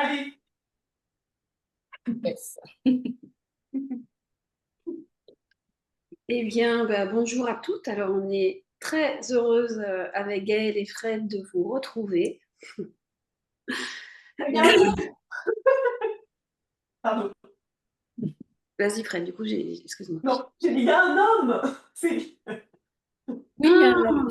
Allez. Yes. Eh bien, bonjour à toutes. Alors, on est très heureuse avec Gaëlle et Fred de vous retrouver. Il y a un Et homme. Pardon. vas-y, Fred, du coup, excuse-moi. Non, j'ai dit, il y a un homme. C'est... Oui, il y a un-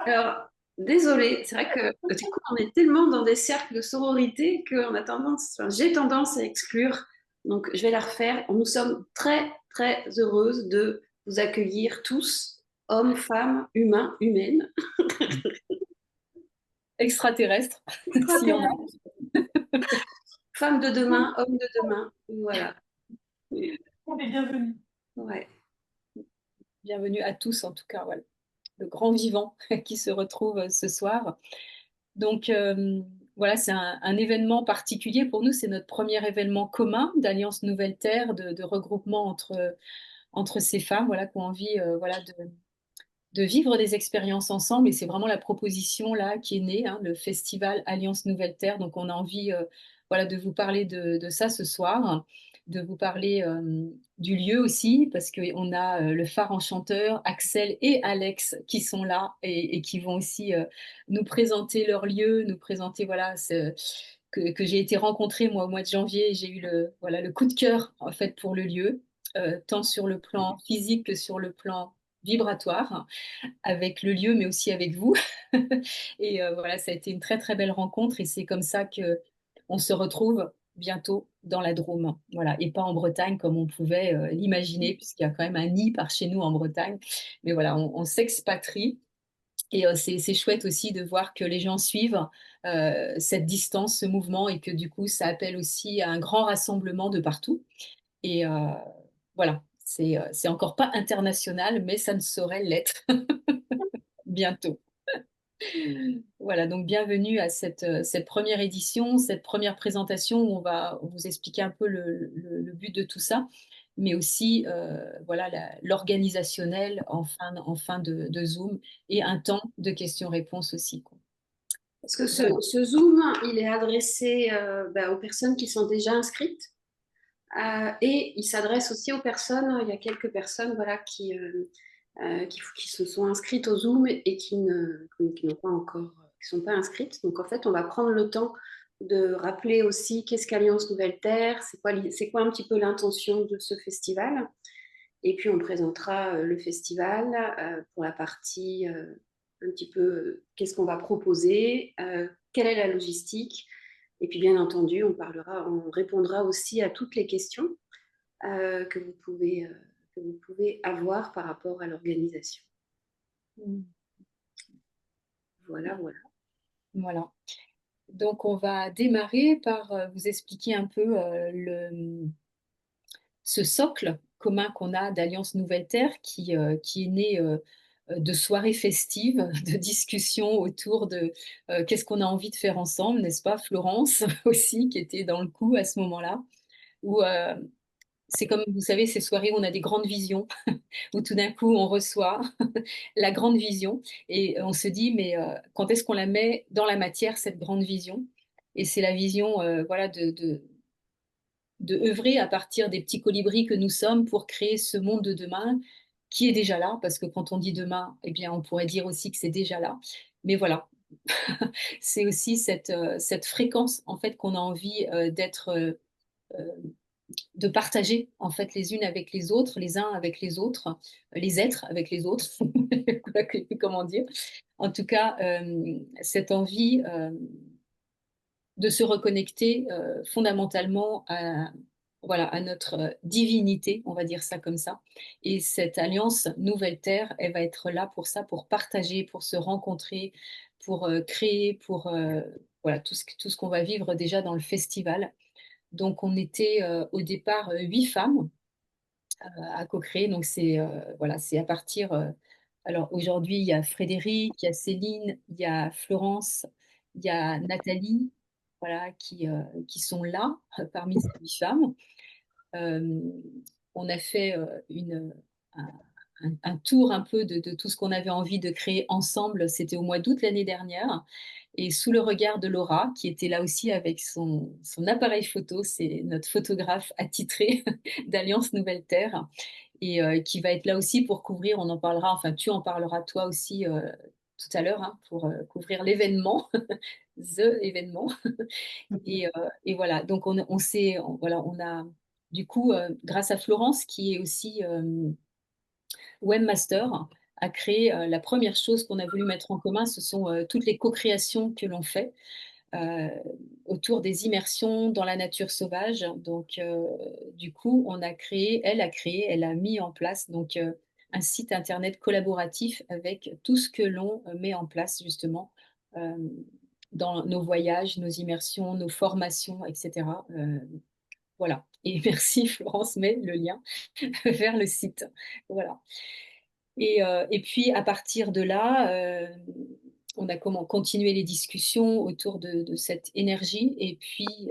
Alors, désolée, c'est vrai que du coup, on est tellement dans des cercles de sororité qu'on a tendance, enfin, j'ai tendance à exclure. Donc, je vais la refaire. Nous sommes très, très heureuses de vous accueillir tous, hommes, femmes, humains, humaines, Extraterrestre, s'il y en a. extraterrestre. femmes de demain, hommes de demain. Voilà. On est bienvenus. Ouais. Bienvenue à tous, en tout cas, voilà. Le grand vivant qui se retrouve ce soir. Donc, voilà, c'est un événement particulier pour nous. C'est notre premier événement commun d'Alliance Nouvelle Terre, de regroupement entre ces femmes, voilà, qui ont envie, voilà, de vivre des expériences ensemble. Et c'est vraiment la proposition là qui est née, hein, le festival Alliance Nouvelle Terre. Donc on a envie, voilà, de vous parler de ça ce soir, de vous parler du lieu aussi, parce qu'on a le phare enchanteur, Axel et Alex qui sont là et qui vont aussi nous présenter leur lieu, nous présenter, voilà, que j'ai été rencontrée moi au mois de janvier. J'ai eu voilà, le coup de cœur en fait pour le lieu, tant sur le plan physique que sur le plan vibratoire avec le lieu, mais aussi avec vous. Et voilà, ça a été une très très belle rencontre et c'est comme ça que on se retrouve bientôt dans la Drôme, voilà, et pas en Bretagne comme on pouvait l'imaginer, puisqu'il y a quand même un nid par chez nous en Bretagne. Mais voilà, on s'expatrie et c'est chouette aussi de voir que les gens suivent cette distance, ce mouvement, et que du coup, ça appelle aussi à un grand rassemblement de partout. Et voilà, c'est encore pas international, mais ça ne saurait l'être bientôt. Voilà, donc bienvenue à cette première édition, cette première présentation où on va vous expliquer un peu le but de tout ça, mais aussi voilà, l'organisationnel en fin de Zoom et un temps de questions-réponses aussi, quoi. Parce que Voilà. ce Zoom, il est adressé aux personnes qui sont déjà inscrites et il s'adresse aussi aux personnes, il y a quelques personnes voilà, qui se sont inscrites au Zoom et qui n'ont pas encore, qui sont pas inscrites. Donc en fait, on va prendre le temps de rappeler aussi qu'est-ce qu'Alliance Nouvelle Terre, c'est quoi un petit peu l'intention de ce festival. Et puis on présentera le festival pour la partie un petit peu qu'est-ce qu'on va proposer, quelle est la logistique. Et puis bien entendu, on répondra aussi à toutes les questions euh, que vous pouvez, euh, que vous pouvez avoir par rapport à l'organisation. Voilà, voilà. Voilà. Donc, on va démarrer par vous expliquer un peu ce socle commun qu'on a d'Alliance Nouvelle Terre qui est né de soirées festives, de discussions autour de qu'est-ce qu'on a envie de faire ensemble, n'est-ce pas, Florence aussi, qui était dans le coup à ce moment-là, où c'est comme, vous savez, ces soirées où on a des grandes visions, où tout d'un coup on reçoit la grande vision et on se dit, mais quand est-ce qu'on la met dans la matière, cette grande vision? Et c'est la vision voilà, de œuvrer à partir des petits colibris que nous sommes pour créer ce monde de demain qui est déjà là, parce que quand on dit demain, eh bien, on pourrait dire aussi que c'est déjà là. Mais voilà, c'est aussi cette fréquence en fait qu'on a envie euh, de partager en fait les unes avec les autres, les uns avec les autres, les êtres avec les autres, comment dire. En tout cas, cette envie de se reconnecter fondamentalement à, voilà, à notre divinité, on va dire ça comme ça. Et cette alliance Nouvelle Terre, elle va être là pour ça, pour partager, pour se rencontrer, pour créer, pour voilà, tout ce qu'on va vivre déjà dans le festival. Donc, on était au départ 8 femmes à co-créer. Donc, c'est voilà, c'est à partir. Alors, aujourd'hui, il y a Frédéric, il y a Céline, il y a Florence, il y a Nathalie, voilà, qui sont là parmi ces 8 femmes. Euh, on a fait un, un tour un peu de tout ce qu'on avait envie de créer ensemble. C'était au mois d'août l'année dernière. et sous le regard de Laura, qui était là aussi avec son appareil photo, c'est notre photographe attitré d'Alliance Nouvelle Terre, et qui va être là aussi pour couvrir, on en parlera, enfin tu en parleras toi aussi tout à l'heure, hein, pour couvrir l'événement, the événement. Et voilà, donc voilà, on a du coup, grâce à Florence, qui est aussi webmaster, a créé la première chose qu'on a voulu mettre en commun, ce sont toutes les co-créations que l'on fait euh, autour des immersions dans la nature sauvage. Donc, du coup, elle a mis en place un site internet collaboratif avec tout ce que l'on met en place justement euh, dans nos voyages, nos immersions, nos formations, etc. Voilà. Et merci Florence, met le lien vers le site. Voilà. Et puis à partir de là, on a continué les discussions autour de cette énergie. Et puis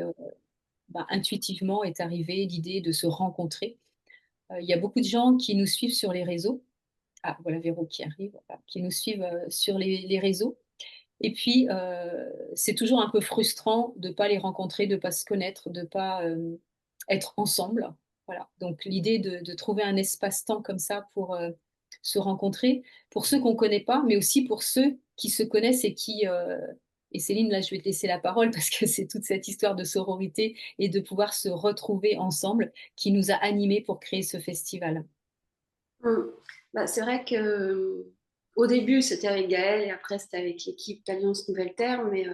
intuitivement est arrivée l'idée de se rencontrer. Il y a beaucoup de gens qui nous suivent sur les réseaux. Ah, voilà Véro qui arrive, voilà, qui nous suivent sur les réseaux. Et puis, c'est toujours un peu frustrant de ne pas les rencontrer, de ne pas se connaître, de ne pas être ensemble. Voilà. Donc, l'idée de trouver un espace-temps comme ça pour se rencontrer, pour ceux qu'on ne connaît pas, mais aussi pour ceux qui se connaissent et qui... et Céline, là, je vais te laisser la parole parce que c'est toute cette histoire de sororité et de pouvoir se retrouver ensemble qui nous a animés pour créer ce festival. Mm. Bah, c'est vrai que au début, c'était avec Gaël et après, c'était avec l'équipe d'Alliance Nouvelle Terre. Mais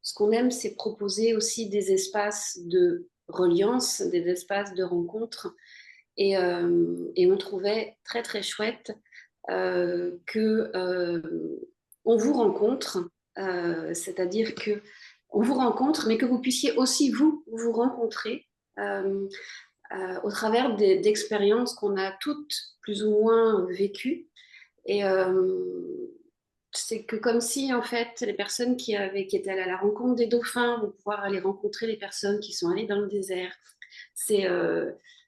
ce qu'on aime, c'est proposer aussi des espaces de reliance, des espaces de rencontre. Et on trouvait très, très chouette que on vous rencontre, c'est-à-dire que on vous rencontre, mais que vous puissiez aussi vous rencontrer au travers d'expériences qu'on a toutes plus ou moins vécues. Et c'est que comme si, en fait, les personnes qui étaient allées à la rencontre des dauphins vont pouvoir aller rencontrer les personnes qui sont allées dans le désert. C'est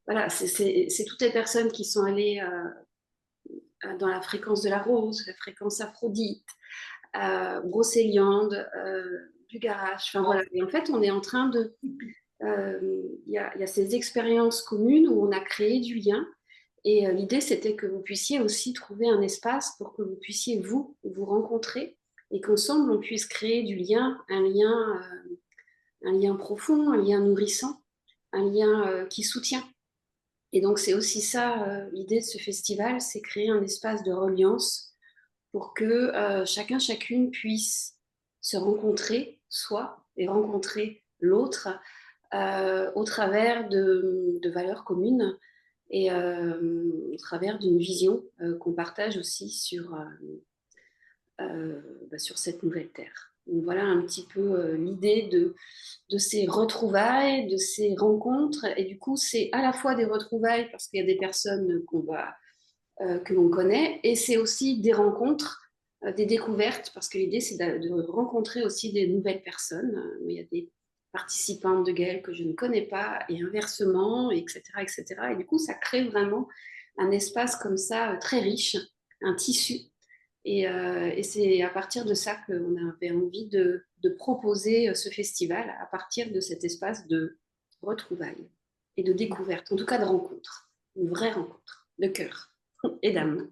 voilà, c'est toutes les personnes qui sont allées dans la fréquence de la rose, la fréquence aphrodite, brocéliande, du garage. Enfin voilà. Et en fait, on est en train de... Il y a ces expériences communes où on a créé du lien. Et l'idée, c'était que vous puissiez aussi trouver un espace pour que vous puissiez vous rencontrer et qu'ensemble, on puisse créer du lien, un lien profond, un lien nourrissant, un lien qui soutient. Et donc, c'est aussi ça, l'idée de ce festival, c'est créer un espace de reliance pour que chacun, chacune puisse se rencontrer, soi, et rencontrer l'autre au travers de valeurs communes et au travers d'une vision qu'on partage aussi sur cette nouvelle terre. Donc voilà un petit peu l'idée de ces retrouvailles, de ces rencontres. Et du coup, c'est à la fois des retrouvailles parce qu'il y a des personnes que l'on connaît, et c'est aussi des rencontres, des découvertes, parce que l'idée, c'est de rencontrer aussi des nouvelles personnes. Il y a des participantes de Gaël que je ne connais pas, et inversement, etc., etc. Et du coup, ça crée vraiment un espace comme ça, très riche, un tissu. Et c'est à partir de ça qu'on avait envie de proposer ce festival, à partir de cet espace de retrouvailles et de découverte, en tout cas de rencontre, une vraie rencontre de cœur et d'âme.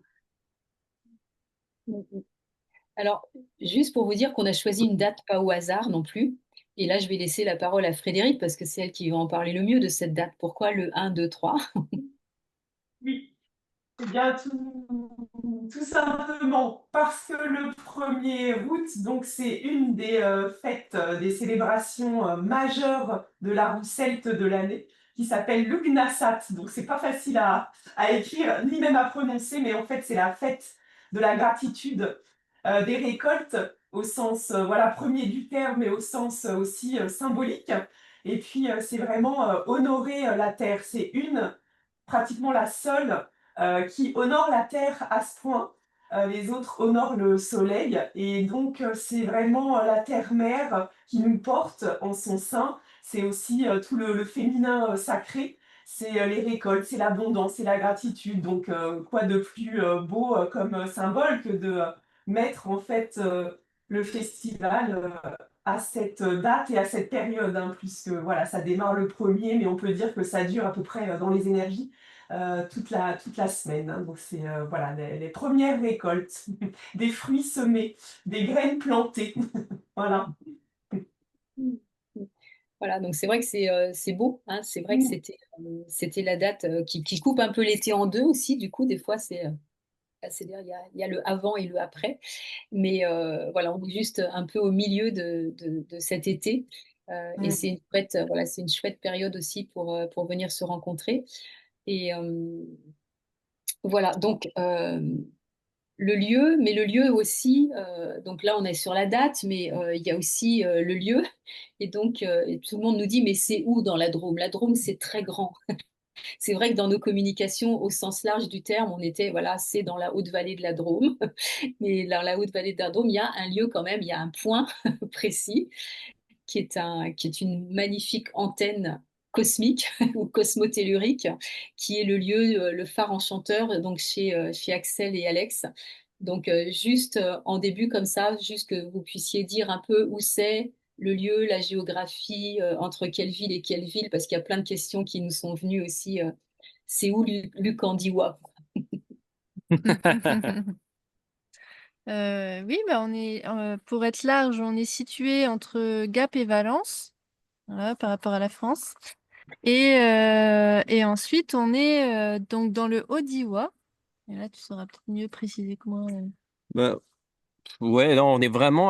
Alors, juste pour vous dire qu'on a choisi une date pas au hasard non plus. Et là, je vais laisser la parole à Frédéric parce que c'est elle qui va en parler le mieux de cette date. Pourquoi le 1, 2, 3? Oui, eh bien tout simplement parce que le 1er août, donc c'est une des fêtes, des célébrations majeures de la roue celte de l'année, qui s'appelle l'Ugnasat. Donc c'est pas facile à écrire, ni même à prononcer, mais en fait c'est la fête de la gratitude des récoltes, au sens voilà, premier du terme, mais au sens aussi symbolique. Et puis c'est vraiment honorer la terre. C'est pratiquement la seule qui honore la terre à ce point. Les autres honorent le soleil. Et donc c'est vraiment la terre-mère qui nous porte en son sein. C'est aussi tout le féminin sacré. C'est les récoltes, c'est l'abondance, c'est la gratitude. Donc, quoi de plus beau comme symbole que de mettre en fait le festival à cette date et à cette période, hein, puisque voilà, ça démarre le premier, mais on peut dire que ça dure à peu près dans les énergies toute la semaine, hein. Donc c'est voilà, les premières récoltes, des fruits semés, des graines plantées. Voilà. Voilà, donc c'est vrai que c'est beau, hein, c'est vrai que c'était la date qui coupe un peu l'été en deux aussi, du coup, des fois, c'est-à-dire il y a le avant et le après. Mais voilà, on est juste un peu au milieu de cet été. Et Mm. c'est une chouette, voilà, c'est une chouette période aussi pour venir se rencontrer. Et voilà, donc le lieu, mais le lieu aussi, donc là on est sur la date, mais il y a aussi le lieu. Et donc et tout le monde nous dit, mais c'est où dans la Drôme? La Drôme, c'est très grand. C'est vrai que dans nos communications, au sens large du terme, on était, voilà, c'est dans la haute vallée de la Drôme. Mais dans la haute vallée de la Drôme, il y a un lieu quand même, il y a un point précis qui est une magnifique antenne cosmique ou cosmotellurique, qui est le lieu, le phare enchanteur, donc chez Axel et Alex. Donc, juste en début comme ça, juste que vous puissiez dire un peu où c'est le lieu, la géographie, entre quelle ville et quelle ville, parce qu'il y a plein de questions qui nous sont venues aussi. C'est où Lucandiwa? Oui, bah pour être large, on est situé entre Gap et Valence, voilà, par rapport à la France. Et ensuite, on est donc dans le Haut-Diois. Et là, tu sauras peut-être mieux préciser que moi. Bah, ouais, non, on est vraiment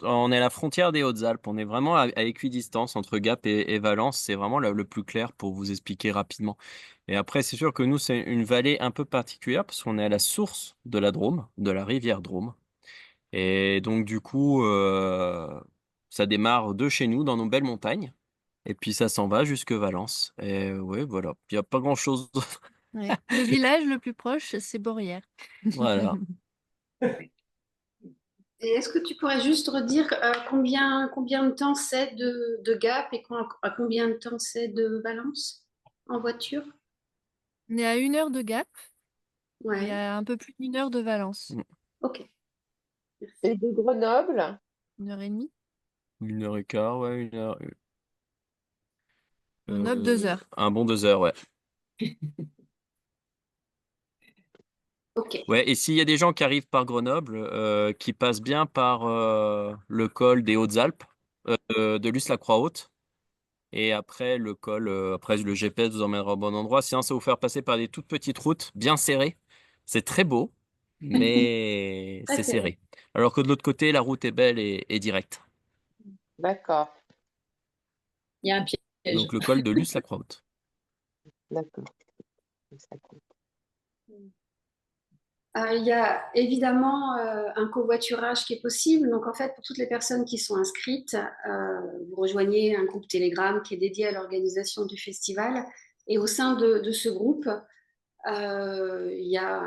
on est à la frontière des Hautes-Alpes. On est vraiment à équidistance entre Gap et Valence. C'est vraiment le plus clair pour vous expliquer rapidement. Et après, c'est sûr que nous, c'est une vallée un peu particulière parce qu'on est à la source de la Drôme, de la rivière Drôme. Et donc, du coup, ça démarre de chez nous, dans nos belles montagnes. Et puis, ça s'en va jusque Valence. Et ouais, voilà. Il n'y a pas grand-chose d'autre. Ouais. Le village le plus proche, c'est Beaurières. Voilà. Et est-ce que tu pourrais juste redire combien de temps c'est de Gap et à combien de temps c'est de Valence en voiture? On est à 1 heure de Gap et Ouais, à un peu plus d'1 heure de Valence. ok. Et de Grenoble? 1 heure et demie. 1 heure et quart, ouais, Grenoble, 2 heures. un bon 2 heures, ouais. Ok. Ouais, et s'il y a des gens qui arrivent par Grenoble, qui passent bien par le col des Hautes-Alpes, de Luz-la-Croix-Haute, et après le col, après le GPS vous emmènera au bon endroit. Sinon, ça va vous faire passer par des toutes petites routes bien serrées. C'est très beau, mais Très c'est serré. serré. Alors que de l'autre côté, la route est belle et directe. D'accord, Il y a un piège. Donc le col de Luz-la-Croix-Haute. d'accord. Ça compte. Il y a évidemment un covoiturage qui est possible. Donc, en fait, pour toutes les personnes qui sont inscrites, vous rejoignez un groupe Telegram qui est dédié à l'organisation du festival. Et au sein de ce groupe, il y a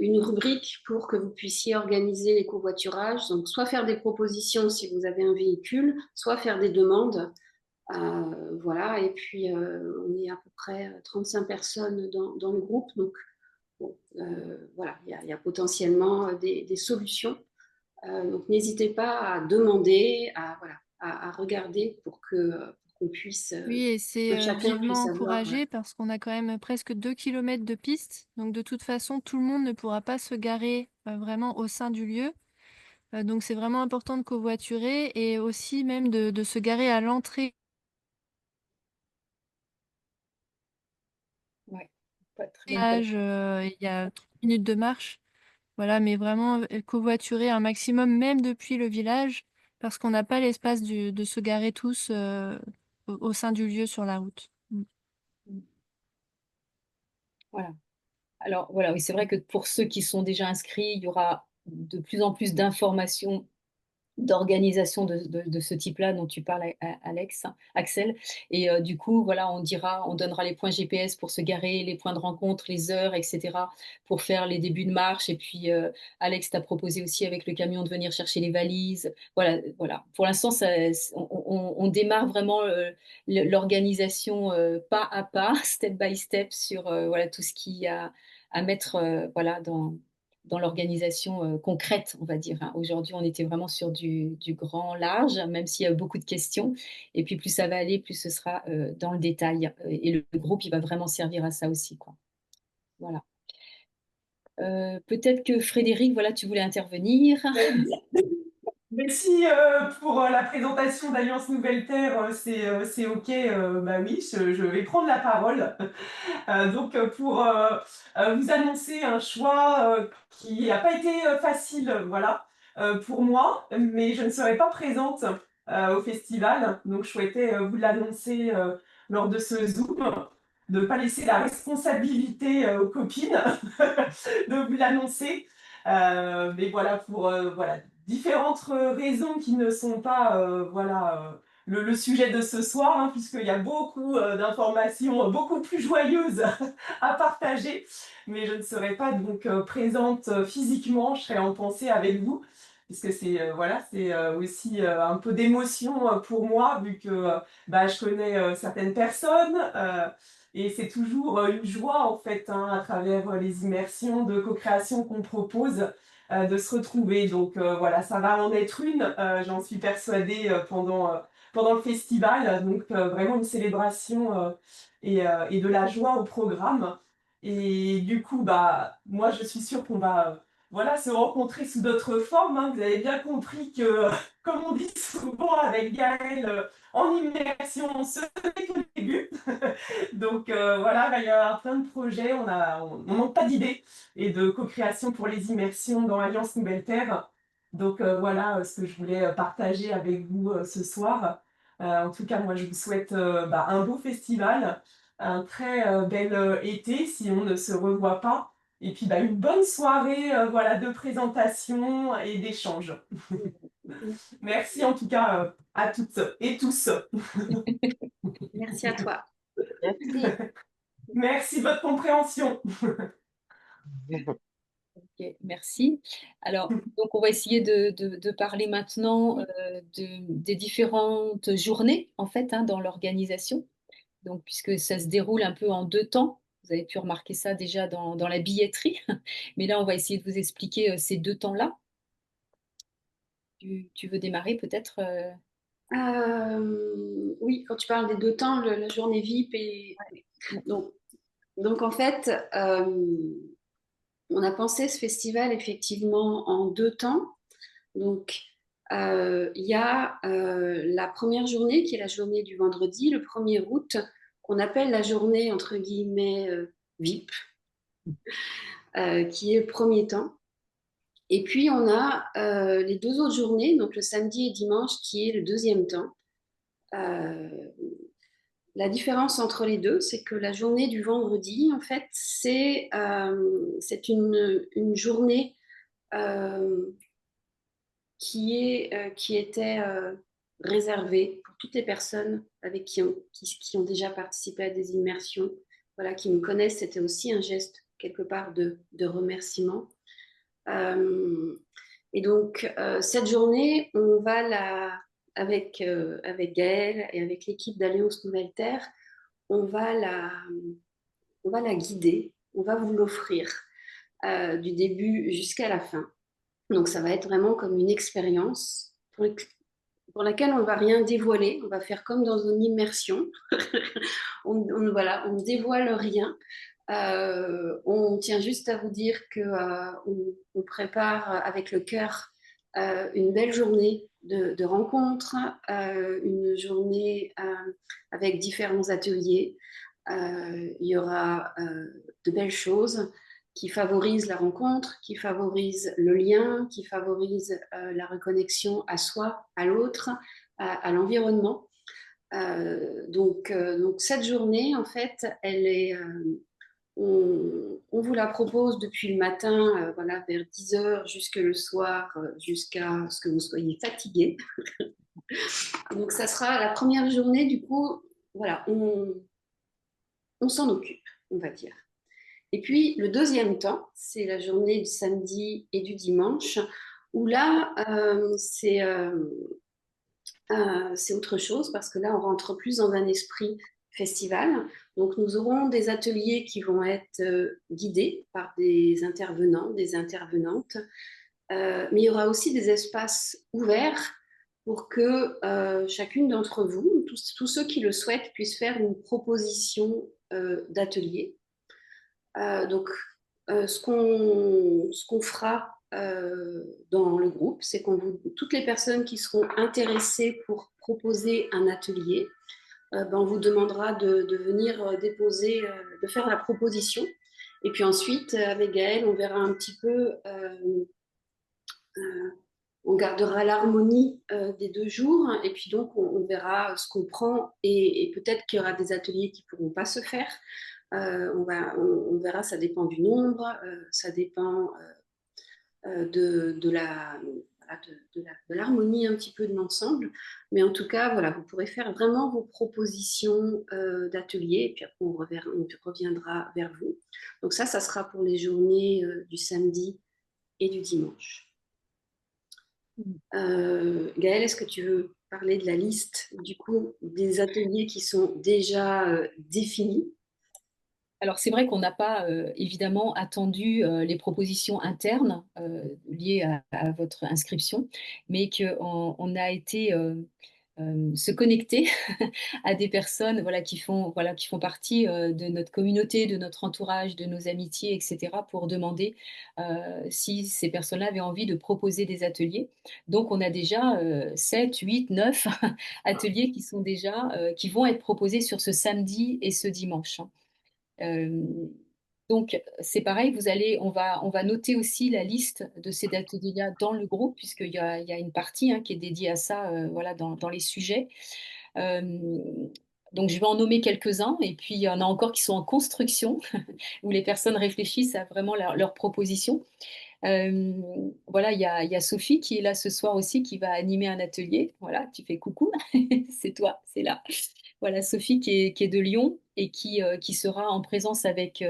une rubrique pour que vous puissiez organiser les covoiturages. Donc, soit faire des propositions si vous avez un véhicule, soit faire des demandes. Voilà. Et puis, on est à peu près 35 personnes dans le groupe. Donc, bon, voilà, il y a potentiellement des solutions. Donc, n'hésitez pas à demander, voilà, à regarder pour qu'on puisse, Oui, et que c'est chacun vivement puisse avoir. encouragé parce qu'on a quand même presque 2 kilomètres de piste. Donc, de toute façon, tout le monde ne pourra pas se garer vraiment au sein du lieu. Donc, c'est vraiment important de covoiturer et aussi même de se garer à l'entrée Ouais, pas très du loin de ta- village. Il y a 30 minutes de marche. Voilà, mais vraiment covoiturer un maximum, même depuis le village, parce qu'on n'a pas l'espace de se garer tous au sein du lieu sur la route. Mm. Voilà. Alors voilà, oui, c'est vrai que pour ceux qui sont déjà inscrits, il y aura de plus en plus d'informations d'organisation de ce type-là dont tu parles, Alex, Axel. Et du coup, voilà, on donnera les points GPS pour se garer, les points de rencontre, les heures, etc., pour faire les débuts de marche. Et puis, Alex t'a proposé aussi avec le camion de venir chercher les valises. Voilà, voilà. Pour l'instant, on démarre vraiment l'organisation pas à pas, step by step, sur voilà, tout ce qu'il y a à mettre voilà, dans l'organisation concrète, on va dire, hein. Aujourd'hui, on était vraiment sur du grand large, même s'il y a beaucoup de questions. Et puis, plus ça va aller, plus ce sera dans le détail. Et le groupe, il va vraiment servir à ça aussi, quoi. Voilà. Peut-être que Frédéric, voilà, tu voulais intervenir. Merci pour la présentation d'Alliance Nouvelle Terre, c'est OK, bah oui, je vais prendre la parole. Donc pour vous annoncer un choix qui n'a pas été facile, voilà, pour moi, mais je ne serai pas présente au festival, donc je souhaitais vous l'annoncer lors de ce Zoom, de ne pas laisser la responsabilité aux copines, de vous l'annoncer. Mais voilà, pour voilà, différentes raisons qui ne sont pas voilà, le sujet de ce soir, hein, puisqu'il y a beaucoup d'informations beaucoup plus joyeuses à partager. Mais je ne serai pas donc présente physiquement, je serai en pensée avec vous, puisque c'est voilà, c'est aussi un peu d'émotion pour moi, vu que bah, je connais certaines personnes. Et c'est toujours une joie, en fait, hein, à travers les immersions de co-création qu'on propose, de se retrouver. Donc voilà, ça va en être une, j'en suis persuadée, pendant le festival. Donc vraiment une célébration et de la joie au programme. Et du coup, bah, moi, je suis sûre qu'on va voilà, se rencontrer sous d'autres formes, hein. Vous avez bien compris que, comme on dit souvent avec Gaëlle, en immersion, ce n'est que le début. Donc voilà, il va y avoir plein de projets, on manque pas d'idées et de co-création pour les immersions dans Alliance Nouvelle Terre. Donc voilà ce que je voulais partager avec vous ce soir. En tout cas, moi je vous souhaite bah, un beau festival, un très bel été si on ne se revoit pas. Et puis bah, une bonne soirée voilà, de présentation et d'échange. Merci en tout cas à toutes et tous. Merci à toi. Merci. Merci de votre compréhension. Ok, merci. Alors, donc on va essayer de parler maintenant des différentes journées, en fait, hein, dans l'organisation. Donc, puisque ça se déroule un peu en 2 temps, vous avez pu remarquer ça déjà dans la billetterie. Mais là, on va essayer de vous expliquer ces 2 temps-là. Tu veux démarrer peut-être Oui, quand tu parles des 2 temps, la journée VIP et donc, donc en fait, on a pensé ce festival effectivement en 2 temps. Donc, il y a la première journée qui est la journée du vendredi, le 1er août, qu'on appelle la journée entre guillemets VIP, qui est le premier temps. Et puis, on a les 2 autres journées, donc le samedi et dimanche, qui est le deuxième temps. La différence entre les deux, c'est que la journée du vendredi, en fait, c'est une journée euh, qui était réservée pour toutes les personnes avec qui ont déjà participé à des immersions, voilà, qui me connaissent. C'était aussi un geste quelque part de remerciement. Et donc, cette journée, on va avec Gaëlle et avec l'équipe d'Alliance Nouvelle Terre, on va la guider, on va vous l'offrir du début jusqu'à la fin. Donc, ça va être vraiment comme une expérience pour laquelle on ne va rien dévoiler. On va faire comme dans une immersion. Voilà, on ne dévoile rien. On tient juste à vous dire que on prépare avec le cœur une belle journée de rencontres, une journée avec différents ateliers. Il y aura de belles choses qui favorisent la rencontre, qui favorisent le lien, qui favorisent la reconnexion à soi, à l'autre, à l'environnement. Donc cette journée, en fait, on vous la propose depuis le matin, voilà, vers 10h jusque le soir, jusqu'à ce que vous soyez fatigué. Donc ça sera la première journée, du coup, voilà, on s'en occupe, on va dire. Et puis le deuxième temps, c'est la journée du samedi et du dimanche, où là, c'est autre chose, parce que là, on rentre plus dans un esprit festival. Donc, nous aurons des ateliers qui vont être guidés par des intervenants, des intervenantes. Mais il y aura aussi des espaces ouverts pour que chacune d'entre vous, tous ceux qui le souhaitent, puissent faire une proposition d'atelier. Donc, ce qu'on fera dans le groupe, c'est toutes les personnes qui seront intéressées pour proposer un atelier, ben, on vous demandera de venir déposer, de faire la proposition. Et puis ensuite, avec Gaëlle, on verra un petit peu, on gardera l'harmonie des 2 jours. Et puis donc, on verra ce qu'on prend. Et peut-être qu'il y aura des ateliers qui ne pourront pas se faire. On verra, ça dépend du nombre, ça dépend de l'harmonie un petit peu de l'ensemble. Mais en tout cas, voilà, vous pourrez faire vraiment vos propositions d'atelier et puis après, on reviendra vers vous. Donc ça sera pour les journées du samedi et du dimanche. Gaëlle, est-ce que tu veux parler de la liste du coup des ateliers qui sont déjà définis? Alors, c'est vrai qu'on n'a pas évidemment attendu les propositions internes liées à votre inscription, mais qu'on a été se connecter à des personnes voilà, qui font partie de notre communauté, de notre entourage, de nos amitiés, etc., pour demander si ces personnes-là avaient envie de proposer des ateliers. Donc, on a déjà 7, 8, 9 ateliers qui sont déjà, qui vont être proposés sur ce samedi et ce dimanche. Euh, donc, c'est pareil, on va noter aussi la liste de ces ateliers-là dans le groupe, puisqu'il y a une partie qui est dédiée à ça voilà, dans les sujets. Euh, donc, je vais en nommer quelques-uns, et puis il y en a encore qui sont en construction, où les personnes réfléchissent à vraiment leurs propositions. Voilà, il y a Sophie qui est là ce soir aussi, qui va animer un atelier. Voilà, tu fais coucou, c'est toi, c'est là. Voilà, Sophie qui est de Lyon et qui sera en présence avec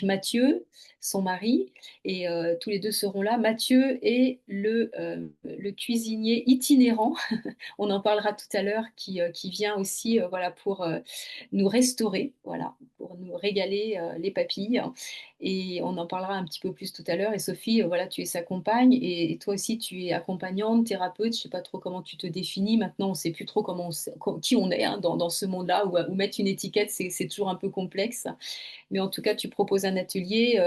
Mathieu, son mari, et tous les deux seront là. Mathieu est le cuisinier itinérant, on en parlera tout à l'heure, qui vient aussi voilà, pour nous restaurer, voilà, pour nous régaler les papilles. Et on en parlera un petit peu plus tout à l'heure. Et Sophie, voilà, tu es sa compagne et toi aussi, tu es accompagnante, thérapeute. Je ne sais pas trop comment tu te définis. Maintenant, on ne sait plus trop qui on est dans ce monde-là, ou mettre une étiquette, c'est toujours un peu complexe. Mais en tout cas, tu proposes un atelier,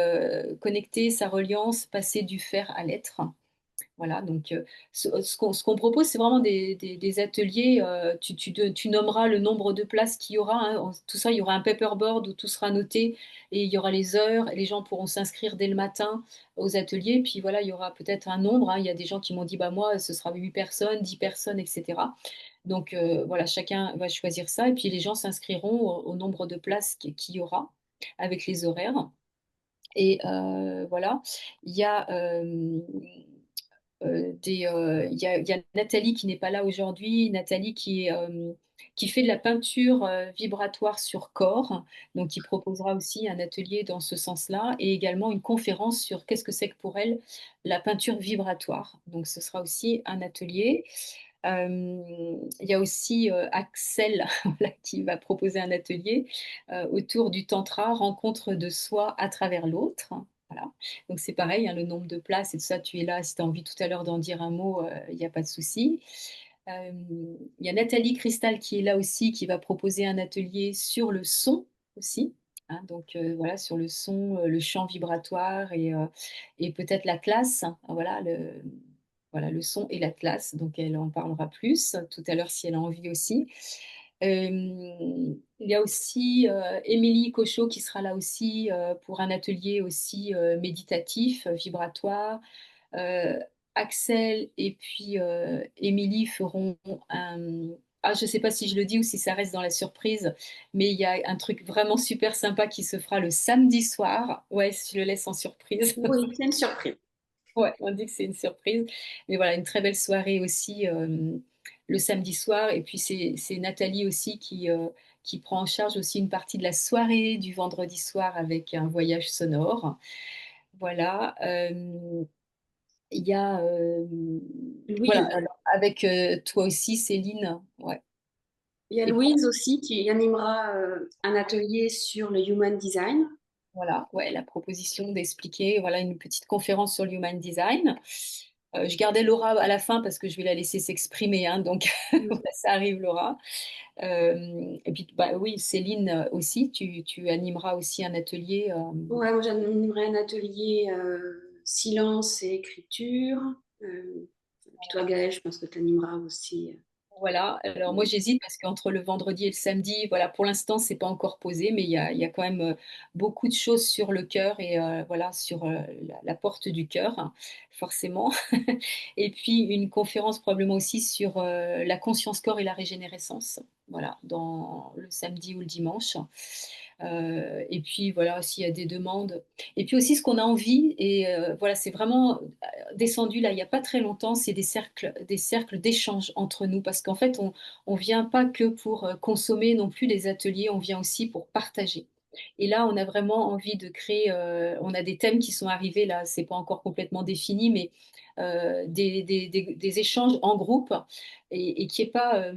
connecter sa reliance, passer du faire à l'être. Voilà, donc ce qu'on propose, c'est vraiment des ateliers. Tu nommeras le nombre de places qu'il y aura. Tout ça, il y aura un paperboard où tout sera noté et il y aura les heures et les gens pourront s'inscrire dès le matin aux ateliers. Puis voilà, il y aura peut-être un nombre. Il y a des gens qui m'ont dit, bah moi, ce sera 8 personnes, 10 personnes, etc. Donc voilà, chacun va choisir ça et puis les gens s'inscriront au nombre de places qu'il y aura avec les horaires. Et voilà, il y a il y a Nathalie qui n'est pas là aujourd'hui, Nathalie qui fait de la peinture vibratoire sur corps, donc qui proposera aussi un atelier dans ce sens-là, et également une conférence sur qu'est-ce que c'est que pour elle la peinture vibratoire. Donc ce sera aussi un atelier. Il y a aussi Axel voilà, qui va proposer un atelier autour du tantra, rencontre de soi à travers l'autre. Voilà. Donc c'est pareil, le nombre de places et tout ça, tu es là. Si tu as envie tout à l'heure d'en dire un mot, il n'y a pas de souci. Il y a Nathalie Cristal qui est là aussi, qui va proposer un atelier sur le son aussi. Donc voilà, sur le son, le chant vibratoire et peut-être la classe. Voilà, voilà, le son et la classe. Donc elle en parlera plus tout à l'heure si elle a envie aussi. Il y a aussi Émilie Cochot qui sera là aussi pour un atelier aussi méditatif, vibratoire. Euh, Axel et puis Émilie feront un... Ah, je ne sais pas si je le dis ou si ça reste dans la surprise, mais il y a un truc vraiment super sympa qui se fera le samedi soir. Ouais, je le laisse en surprise. Oui, c'est une surprise. Ouais, on dit que c'est une surprise. Mais voilà, une très belle soirée aussi le samedi soir. Et puis c'est Nathalie aussi qui prend en charge aussi une partie de la soirée du vendredi soir avec un voyage sonore. Voilà. Il y a Oui, voilà, alors, avec toi aussi, Céline. Ouais. Il y a Et Louise aussi qui animera un atelier sur le human design. voilà, ouais, la proposition d'expliquer, voilà, une petite conférence sur le human design. Je gardais Laura à la fin parce que je vais la laisser s'exprimer, hein, donc Mm. ça arrive, Laura. Et puis, bah, oui, Céline aussi, tu animeras aussi un atelier. Ouais, moi j'animerai un atelier silence et écriture. Puis toi, Gaëlle, je pense que tu animeras aussi. Voilà, alors moi j'hésite parce qu'entre le vendredi et le samedi, voilà, pour l'instant c'est pas encore posé, mais il y a quand même beaucoup de choses sur le cœur et voilà, sur la porte du cœur, hein, forcément. Et puis une conférence probablement aussi sur la conscience corps et la régénérescence, voilà, dans le samedi ou le dimanche. Et puis voilà, s'il y a des demandes. Et puis aussi ce qu'on a envie, et voilà, c'est vraiment descendu là il n'y a pas très longtemps, c'est des cercles d'échange entre nous, parce qu'en fait, on vient pas que pour consommer non plus les ateliers, on vient aussi pour partager. Et là, on a vraiment envie de créer, on a des thèmes qui sont arrivés là, c'est pas encore complètement défini, mais des échanges en groupe et qui est pas,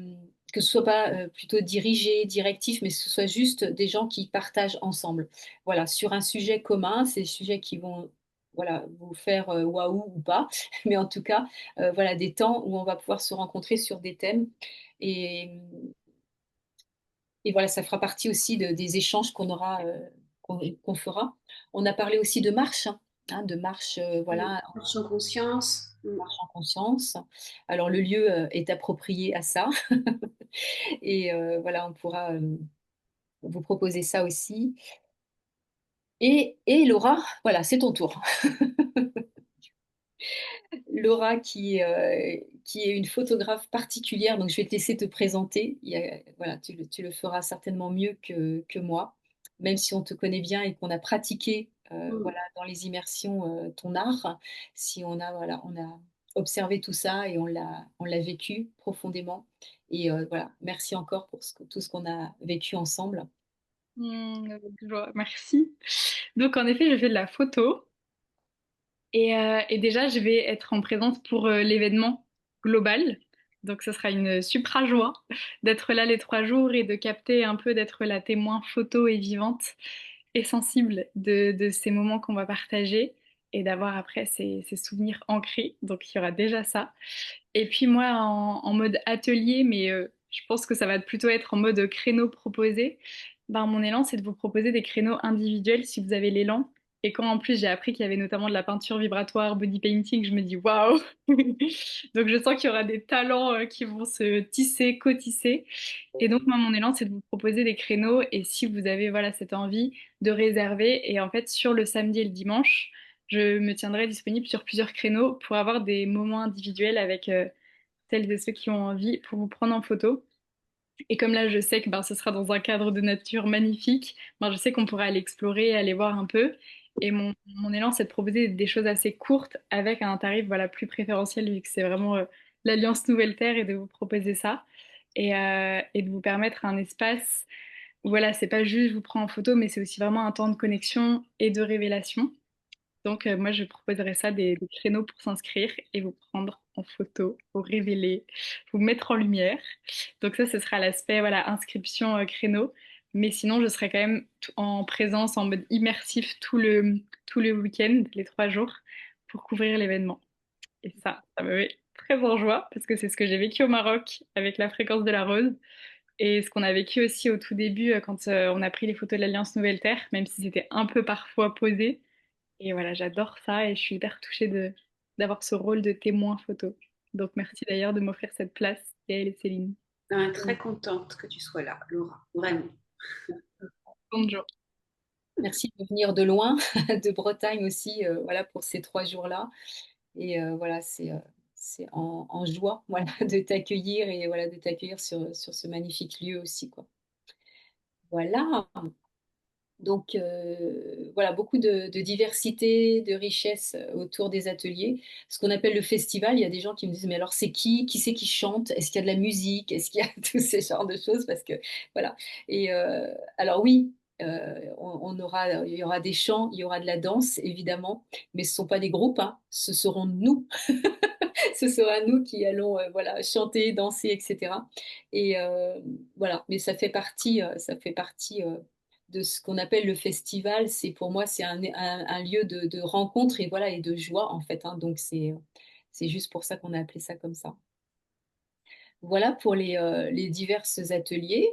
que ce soit pas plutôt dirigé, directif, mais que ce soit juste des gens qui partagent ensemble. Voilà, sur un sujet commun, c'est des sujets qui vont voilà, vous faire waouh ou pas, mais en tout cas, voilà, des temps où on va pouvoir se rencontrer sur des thèmes. Et, et voilà, ça fera partie aussi des échanges qu'on aura, qu'on fera. On a parlé aussi de marche, hein, de marche, voilà, Marche en conscience. marche en conscience. Alors le lieu est approprié à ça, et voilà, on pourra vous proposer ça aussi. Et Laura, voilà, c'est ton tour. Laura qui est une photographe particulière, donc je vais te laisser te présenter. Voilà, tu le feras certainement mieux que moi, même si on te connaît bien et qu'on a pratiqué Mm. voilà, dans les immersions ton art, si voilà, on a observé tout ça et on l'a vécu profondément. Et voilà, merci encore pour tout ce qu'on a vécu ensemble. Avec joie, merci. Donc en effet, je fais de la photo et déjà, je vais être en présence pour l'événement global. Donc ce sera une supra joie d'être là les 3 jours et de capter un peu, d'être la témoin photo et vivante et sensible de ces moments qu'on va partager et d'avoir après ces souvenirs ancrés. Donc il y aura déjà ça. Et puis moi, en mode atelier, mais je pense que ça va plutôt être en mode créneau proposé. Ben, mon élan, c'est de vous proposer des créneaux individuels si vous avez l'élan. Et quand en plus j'ai appris qu'il y avait notamment de la peinture vibratoire, body painting, je me dis waouh! Donc je sens qu'il y aura des talents qui vont se tisser, cotisser. Et donc moi, mon élan, c'est de vous proposer des créneaux. Et si vous avez voilà cette envie de réserver, et en fait sur le samedi et le dimanche, je me tiendrai disponible sur plusieurs créneaux pour avoir des moments individuels avec celles et ceux qui ont envie pour vous prendre en photo. Et comme là, je sais que ben, ce sera dans un cadre de nature magnifique, ben, je sais qu'on pourra aller explorer, aller voir un peu. Et mon élan, c'est de proposer des choses assez courtes avec un tarif voilà, plus préférentiel, vu que c'est vraiment l'Alliance Nouvelle Terre, et de vous proposer ça. Et de vous permettre un espace où voilà, c'est pas juste je vous prends en photo, mais c'est aussi vraiment un temps de connexion et de révélation. Donc, moi, je proposerais ça, des créneaux pour s'inscrire et vous prendre en photo, vous révéler, vous mettre en lumière. Donc ça, ce sera l'aspect, voilà, inscription créneau. Mais sinon, je serai quand même en présence, en mode immersif tout le week-end, les 3 jours, pour couvrir l'événement. Et ça me met très en joie parce que c'est ce que j'ai vécu au Maroc avec la fréquence de la rose. Et ce qu'on a vécu aussi au tout début quand on a pris les photos de l'Alliance Nouvelle Terre, même si c'était un peu parfois posé. Et voilà, j'adore ça et je suis hyper touchée d'avoir ce rôle de témoin photo. Donc merci d'ailleurs de m'offrir cette place, Gaëlle et Céline. Très contente que tu sois là, Laura, vraiment. Bonjour. Merci de venir de loin, de Bretagne aussi, voilà, pour ces 3 jours-là. Et voilà, c'est en joie, voilà, de t'accueillir et voilà, de t'accueillir sur ce magnifique lieu aussi, quoi. Voilà. Donc voilà, beaucoup de diversité, de richesse autour des ateliers. Ce qu'on appelle le festival, il y a des gens qui me disent, mais alors c'est qui? Qui c'est qui chante? Est-ce qu'il y a de la musique? Est-ce qu'il y a tous ces genres de choses? Parce que voilà. Et alors oui, il y aura des chants, il y aura de la danse, évidemment, mais ce ne sont pas des groupes, hein, ce seront nous. ce sera nous qui allons voilà, chanter, danser, etc. Et voilà, mais ça fait partie de ce qu'on appelle le festival. C'est pour moi, c'est un lieu de rencontre et voilà et de joie en fait, hein. Donc c'est juste pour ça qu'on a appelé ça comme ça. Voilà pour les divers ateliers.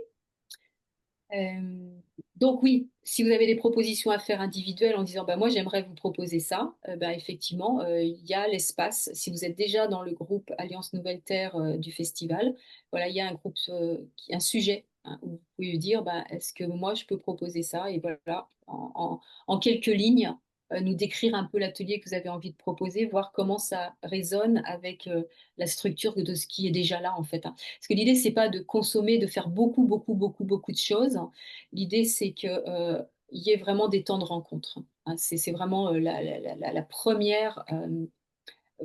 Euh, donc oui, si vous avez des propositions à faire individuelles en disant bah, moi j'aimerais vous proposer ça, bah, effectivement, il y a l'espace. Si vous êtes déjà dans le groupe Alliance Nouvelle Terre du festival, voilà, il y a un groupe, un sujet hein, où vous pouvez lui dire bah, est-ce que moi je peux proposer ça? Et voilà, en quelques lignes, nous décrire un peu l'atelier que vous avez envie de proposer, voir comment ça résonne avec la structure de ce qui est déjà là en fait, hein. Parce que l'idée, c'est pas de consommer, de faire beaucoup, beaucoup, beaucoup, beaucoup de choses. L'idée, c'est que, il y ait vraiment des temps de rencontre, hein. C'est vraiment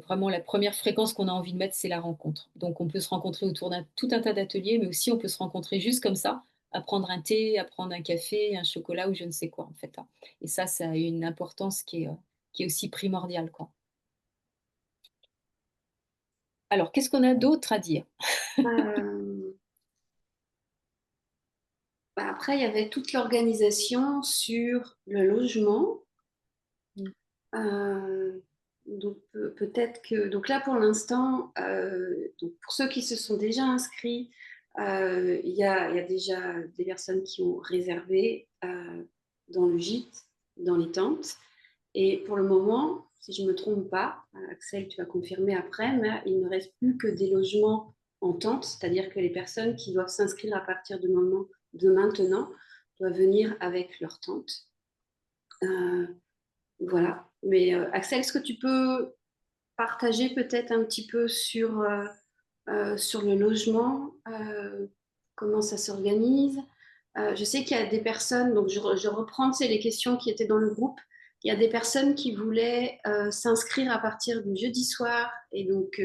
vraiment la première fréquence qu'on a envie de mettre, c'est la rencontre. Donc, on peut se rencontrer autour d'un tout un tas d'ateliers, mais aussi on peut se rencontrer juste comme ça, à prendre un thé, à prendre un café, un chocolat ou je ne sais quoi, en fait, hein. Et ça a une importance qui est aussi primordiale, quoi. Alors, qu'est-ce qu'on a d'autre à dire? Euh, Bah, après, il y avait toute l'organisation sur le logement. Euh, donc peut-être que donc là pour l'instant, donc pour ceux qui se sont déjà inscrits, il y a déjà des personnes qui ont réservé dans le gîte, dans les tentes. Et pour le moment, si je ne me trompe pas, Axel, tu vas confirmer après, mais il ne reste plus que des logements en tente, c'est-à-dire que les personnes qui doivent s'inscrire à partir de maintenant doivent venir avec leur tente. Euh, voilà. Mais Axel, est-ce que tu peux partager peut-être un petit peu sur le logement, comment ça s'organise? Je sais qu'il y a des personnes, donc je reprends les questions qui étaient dans le groupe. Il y a des personnes qui voulaient s'inscrire à partir du jeudi soir et donc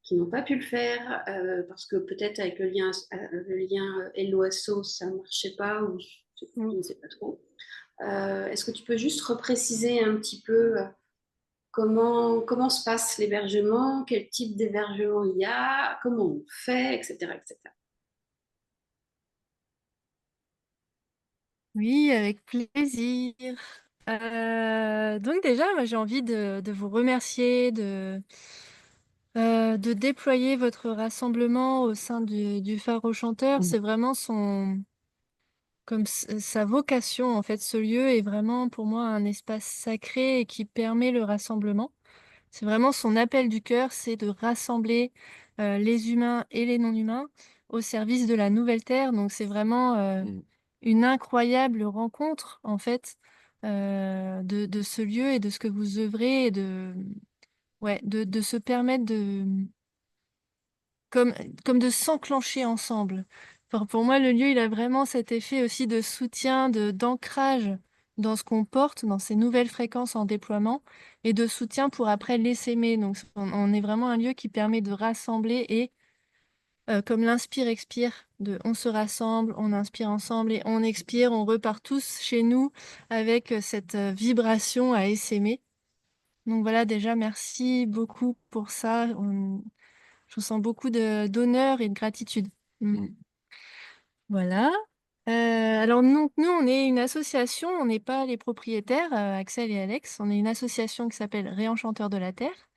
qui n'ont pas pu le faire parce que peut-être avec le lien LOASO, ça ne marchait pas ou je ne sais pas trop. Est-ce que tu peux juste repréciser un petit peu comment se passe l'hébergement, quel type d'hébergement il y a, comment on fait, etc., etc. Oui, avec plaisir. Donc déjà, moi, j'ai envie de vous remercier de déployer votre rassemblement au sein du Phare aux Chanteurs. C'est vraiment sa vocation, en fait. Ce lieu est vraiment pour moi un espace sacré et qui permet le rassemblement. C'est vraiment son appel du cœur, c'est de rassembler les humains et les non-humains au service de la nouvelle terre. Donc c'est vraiment Mm. une incroyable rencontre, en fait, de ce lieu et de ce que vous œuvrez et ouais, de se permettre comme, comme de s'enclencher ensemble. Enfin, pour moi, le lieu, il a vraiment cet effet aussi de soutien, d'ancrage dans ce qu'on porte, dans ces nouvelles fréquences en déploiement, et de soutien pour après l'essaimer. Donc, on est vraiment un lieu qui permet de rassembler et, comme l'inspire-expire, on se rassemble, on inspire ensemble et on expire, on repart tous chez nous avec cette vibration à essaimer. Donc voilà, déjà, merci beaucoup pour ça. Je ressens beaucoup d'honneur et de gratitude. Mm. Mm. Voilà. Alors nous, on est une association, on n'est pas les propriétaires, Axel et Alex. On est une association qui s'appelle Réenchanteurs de la Terre.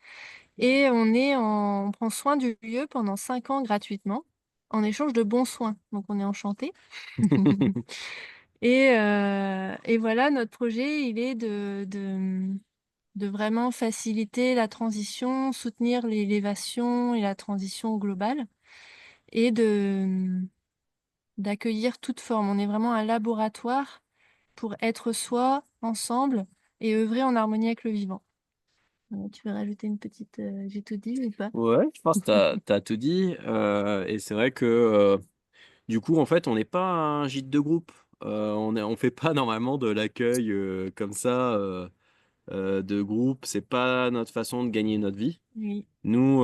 Et on prend soin du lieu pendant 5 ans gratuitement, en échange de bons soins. Donc on est enchantés. Et voilà, notre projet, il est de vraiment faciliter la transition, soutenir l'élévation et la transition globale, et d'accueillir toute forme. On est vraiment un laboratoire pour être soi, ensemble, et œuvrer en harmonie avec le vivant. Tu veux rajouter une petite... j'ai tout dit ou pas? Ouais, je pense que t'as tout dit. Et c'est vrai que du coup, en fait, on n'est pas un gîte de groupe. On fait pas normalement de l'accueil comme ça de groupe. C'est pas notre façon de gagner notre vie. Oui, Nous,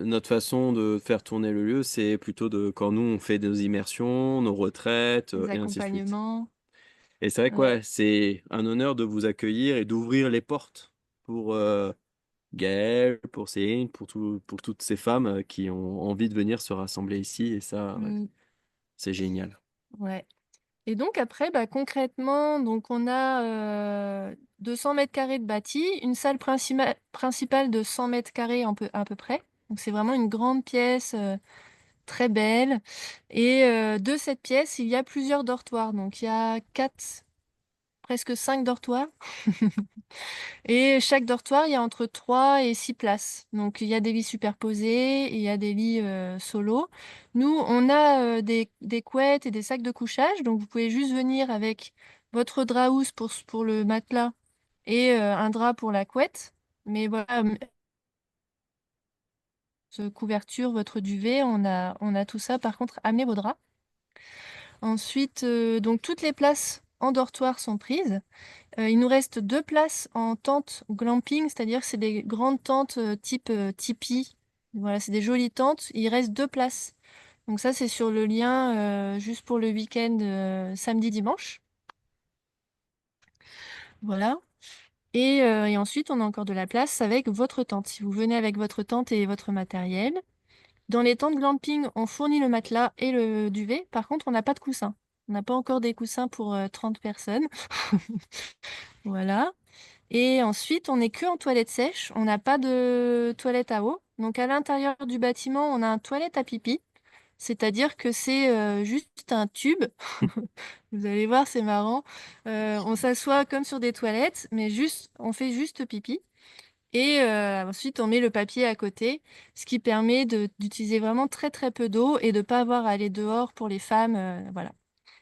notre façon de faire tourner le lieu, c'est plutôt de quand nous on fait nos immersions, nos retraites des et ainsi de suite. accompagnements. Et c'est vrai que Ouais, ouais, c'est un honneur de vous accueillir et d'ouvrir les portes pour Gaëlle, pour Céline, pour toutes ces femmes qui ont envie de venir se rassembler ici. Et ça, ouais, Mm, c'est génial. ouais. Et donc après, bah, concrètement, donc on a 200 mètres carrés de bâti, une salle principale de 100 mètres carrés à peu près. Donc c'est vraiment une grande pièce très belle. Et de cette pièce, il y a plusieurs dortoirs. Donc il y a 4, presque 5 dortoirs. Et chaque dortoir, il y a entre 3 et 6 places. Donc, il y a des lits superposés, et il y a des lits solos. Nous, on a des couettes et des sacs de couchage. Donc, vous pouvez juste venir avec votre drap housse pour le matelas et un drap pour la couette. Mais voilà, couverture, votre duvet, on a tout ça. Par contre, amenez vos draps. Ensuite, donc, toutes les places en dortoir sont prises. Il nous reste 2 places en tente glamping, c'est-à-dire que c'est des grandes tentes type tipi. Voilà, c'est des jolies tentes. Il reste 2 places. Donc ça, c'est sur le lien juste pour le week-end samedi-dimanche. Voilà. Et ensuite, on a encore de la place avec votre tente. Si vous venez avec votre tente et votre matériel. Dans les tentes glamping, on fournit le matelas et le duvet. Par contre, on n'a pas de coussins. On n'a pas encore des coussins pour 30 personnes. Voilà. Et ensuite, on n'est que en toilette sèche. On n'a pas de toilette à eau. Donc, à l'intérieur du bâtiment, on a un toilette à pipi. C'est-à-dire que c'est juste un tube. Vous allez voir, c'est marrant. On s'assoit comme sur des toilettes, mais juste, on fait juste pipi. Et ensuite, on met le papier à côté, ce qui permet d'utiliser vraiment très très peu d'eau et de ne pas avoir à aller dehors pour les femmes. Voilà.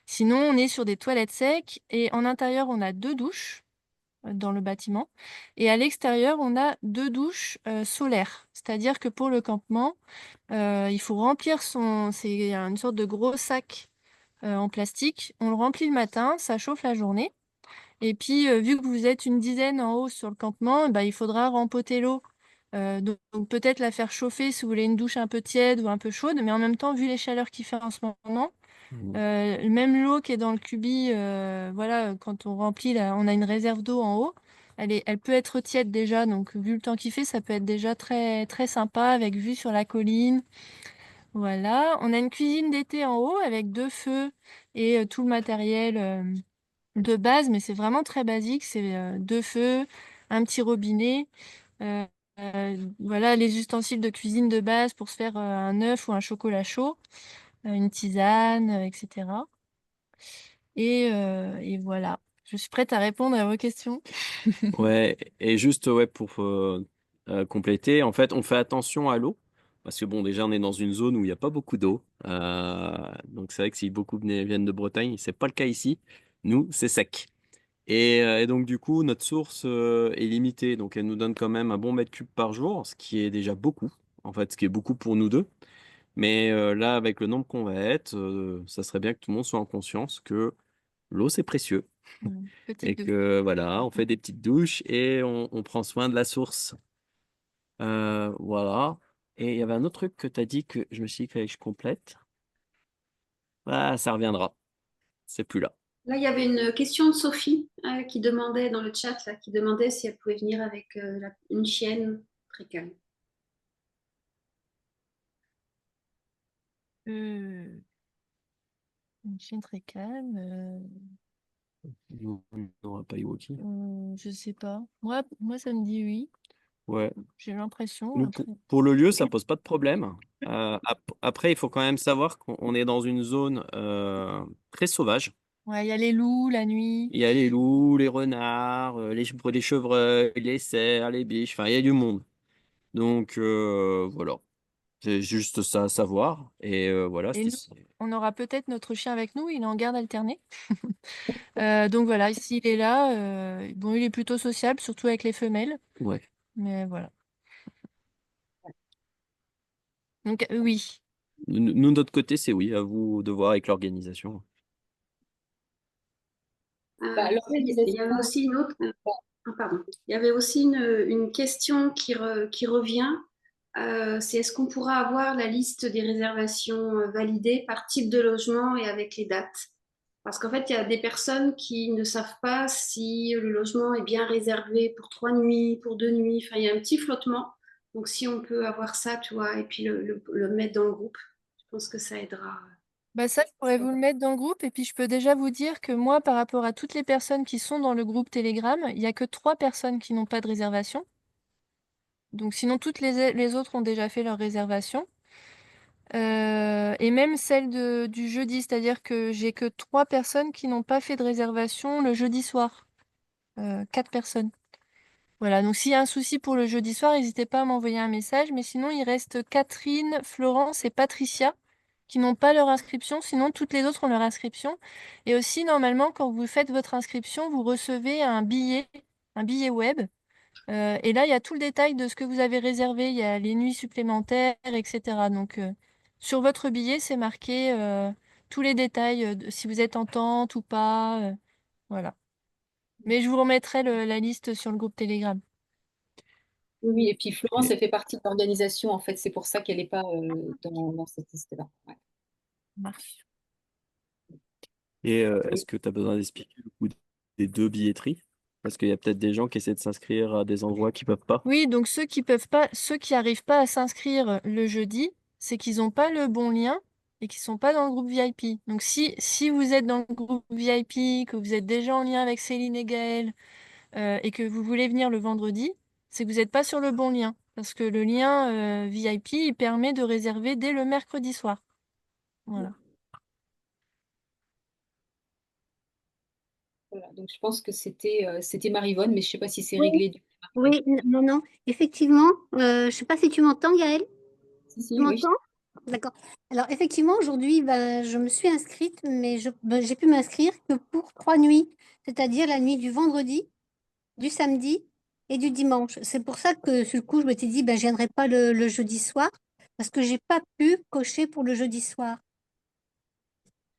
Sinon, on est sur des toilettes secs et en intérieur, on a 2 douches dans le bâtiment. Et à l'extérieur, on a 2 douches solaires. C'est-à-dire que pour le campement, il faut remplir c'est une sorte de gros sac en plastique. On le remplit le matin, ça chauffe la journée. Et puis, vu que vous êtes une dizaine en haut sur le campement, bah, il faudra rempoter l'eau. Donc peut-être la faire chauffer si vous voulez une douche un peu tiède ou un peu chaude, mais en même temps, vu les chaleurs qu'il fait en ce moment, Mhm. même l'eau qui est dans le cubi, voilà, quand on remplit, là, on a une réserve d'eau en haut. Elle peut être tiède déjà, donc vu le temps qu'il fait, ça peut être déjà très, très sympa avec vue sur la colline. Voilà, on a une cuisine d'été en haut avec 2 feux et tout le matériel de base, mais c'est vraiment très basique. C'est 2 feux, un petit robinet, euh, voilà les ustensiles de cuisine de base pour se faire un œuf ou un chocolat chaud, une tisane, etc. Et voilà, je suis prête à répondre à vos questions. Ouais, et juste ouais, pour compléter, en fait, on fait attention à l'eau. Parce que bon, déjà, on est dans une zone où il n'y a pas beaucoup d'eau. Donc, c'est vrai que si beaucoup viennent de Bretagne, c'est pas le cas ici. Nous, c'est sec. Et donc, du coup, notre source est limitée. Donc, elle nous donne quand même un bon mètre cube par jour, ce qui est déjà beaucoup. En fait, ce qui est beaucoup pour nous deux. Mais là, avec le nombre qu'on va être, ça serait bien que tout le monde soit en conscience que l'eau, c'est précieux. Et Petite douche. que voilà, on fait des petites douches et on prend soin de la source. Voilà. Et il y avait un autre truc que tu as dit que je me suis dit qu'il fallait que je complète. Ah, ça reviendra. C'est plus là. Là, il y avait une question de Sophie qui demandait dans le chat, là, qui demandait si elle pouvait venir avec une chienne très calme. Euh, une chienne très calme. On n'aura pas Iwoki. Je sais pas. Moi, ça me dit oui. Ouais. J'ai l'impression. Nous, Après. pour le lieu, ça pose pas de problème. Après, il faut quand même savoir qu'on est dans une zone très sauvage. Ouais, il y a les loups la nuit. Il y a les loups, les renards, les chevreuils, les cerfs, les biches, enfin, il y a du monde. Donc, voilà. C'est juste ça à savoir. Et voilà, Et nous, on aura peut-être notre chien avec nous. Il est en garde alternée. Donc voilà, s'il est là, bon, il est plutôt sociable, surtout avec les femelles. ouais. Mais voilà. Donc oui. Nous, de notre côté, c'est oui, à vous de voir avec l'organisation. Bah, Il y avait aussi une autre. Ah, pardon. Il y avait aussi une question qui revient. C'est est-ce qu'on pourra avoir la liste des réservations validées par type de logement et avec les dates? Parce qu'en fait, il y a des personnes qui ne savent pas si le logement est bien réservé pour 3 nuits, pour 2 nuits. Enfin, il y a un petit flottement. Donc, si on peut avoir ça, tu vois, et puis le mettre dans le groupe, je pense que ça aidera. Bah ça, je pourrais vous le mettre dans le groupe. Et puis, je peux déjà vous dire que moi, par rapport à toutes les personnes qui sont dans le groupe Telegram, il n'y a que 3 personnes qui n'ont pas de réservation. Donc, sinon, toutes les autres ont déjà fait leur réservation. Et même celle du jeudi, c'est-à-dire que j'ai que 3 personnes qui n'ont pas fait de réservation le jeudi soir. 4 personnes. Voilà, donc s'il y a un souci pour le jeudi soir, n'hésitez pas à m'envoyer un message. Mais sinon, il reste Catherine, Florence et Patricia qui n'ont pas leur inscription. Sinon, toutes les autres ont leur inscription. Et aussi, normalement, quand vous faites votre inscription, vous recevez un billet web. Et là, il y a tout le détail de ce que vous avez réservé. Il y a les nuits supplémentaires, etc. Donc, sur votre billet, c'est marqué tous les détails, si vous êtes en tente ou pas. Voilà. Mais je vous remettrai la liste sur le groupe Telegram. Oui, et puis Florence, Et, elle fait partie de l'organisation, en fait. C'est pour ça qu'elle n'est pas dans cette liste-là. Ouais. Marche. Oui. est-ce que tu as besoin d'expliquer le coût des 2 billetteries? Parce qu'il y a peut-être des gens qui essaient de s'inscrire à des endroits qui peuvent pas. Oui, donc ceux qui peuvent pas, ceux qui arrivent pas à s'inscrire le jeudi, c'est qu'ils n'ont pas le bon lien et qu'ils sont pas dans le groupe VIP. Donc si vous êtes dans le groupe VIP, que vous êtes déjà en lien avec Céline et Gaël, et que vous voulez venir le vendredi, c'est que vous n'êtes pas sur le bon lien. Parce que le lien VIP, il permet de réserver dès le mercredi soir. Voilà. Voilà. Donc, je pense que c'était Marivonne, mais je ne sais pas si c'est Oui, réglé. oui, non, non. Effectivement, je ne sais pas si tu m'entends, Gaëlle. Si, si, Tu oui. m'entends? D'accord. Alors, effectivement, aujourd'hui, ben, je me suis inscrite, mais j'ai pu m'inscrire que pour 3 nuits, c'est-à-dire la nuit du vendredi, du samedi et du dimanche. C'est pour ça que, sur le coup, je m'étais dit, ben, je ne viendrai pas le jeudi soir, parce que j'ai pas pu cocher pour le jeudi soir.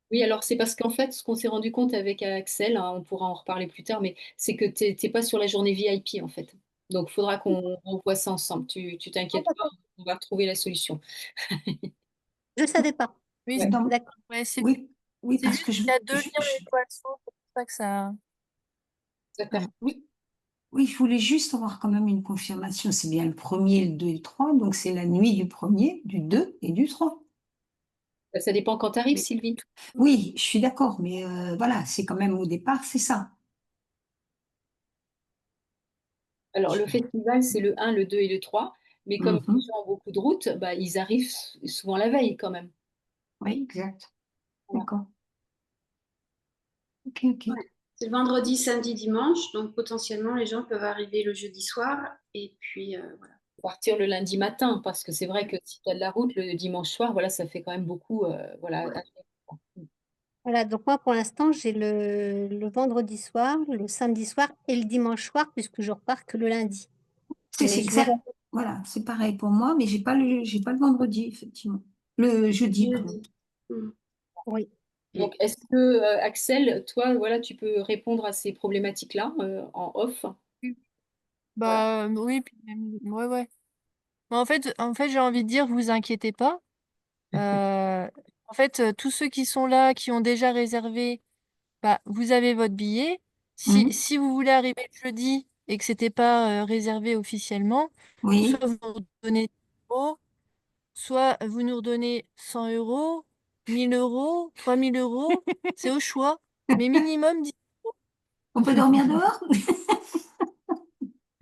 Oui, alors c'est parce qu'en fait, ce qu'on s'est rendu compte avec Axel, hein, on pourra en reparler plus tard, mais c'est que tu n'es pas sur la journée VIP en fait. Donc, il faudra qu'on voit ça ensemble. Tu Ah, t'inquiètes pas, d'accord. on va trouver la solution. Je ne savais pas. Oui, Ouais. Attends, D'accord. ouais, oui, oui, c'est parce juste que qu'il y a deux liens étoiles, c'est pour ça que ça. oui, oui, je voulais juste avoir quand même une confirmation. C'est bien le premier, le 2 et le 3, donc c'est la nuit du premier, du 2 et du 3. Ça dépend quand tu arrives, Mais Sylvie. oui, je suis d'accord, mais voilà, c'est quand même au départ, c'est ça. Alors, le festival, c'est le 1, le 2 et le 3, mais comme les Mhm. gens ont beaucoup de routes, bah, ils arrivent souvent la veille quand même. Oui, exact. Voilà. D'accord. Ok, ok. Ouais. C'est le vendredi, samedi, dimanche. Donc, potentiellement, les gens peuvent arriver le jeudi soir. Et puis, voilà. Partir le lundi matin, parce que c'est vrai que si tu as de la route le dimanche soir, voilà, ça fait quand même beaucoup. Voilà. Ouais. Voilà, donc moi, pour l'instant, j'ai le vendredi soir, le samedi soir et le dimanche soir, puisque je repars que le lundi. C'est Mais je verrai exact. Voilà, c'est pareil pour moi, mais j'ai pas le vendredi, effectivement. Le jeudi, pardon. Jeudi. Mm. oui. Donc, est-ce que, Axel, toi, voilà, tu peux répondre à ces problématiques-là en off? Voilà. Bah oui, puis ouais, ouais. Mais en fait, j'ai envie de dire, vous inquiétez pas. Euh, En fait, tous ceux qui sont là, qui ont déjà réservé, bah, vous avez votre billet. Mhm. Si vous voulez arriver le jeudi et que c'était pas réservé officiellement, soit Oui. vous nous redonnez 100 €, soit vous nous redonnez 100 €, 1 000 €, 3 000 €, c'est au choix. Mais minimum 10. On peut dormir dehors?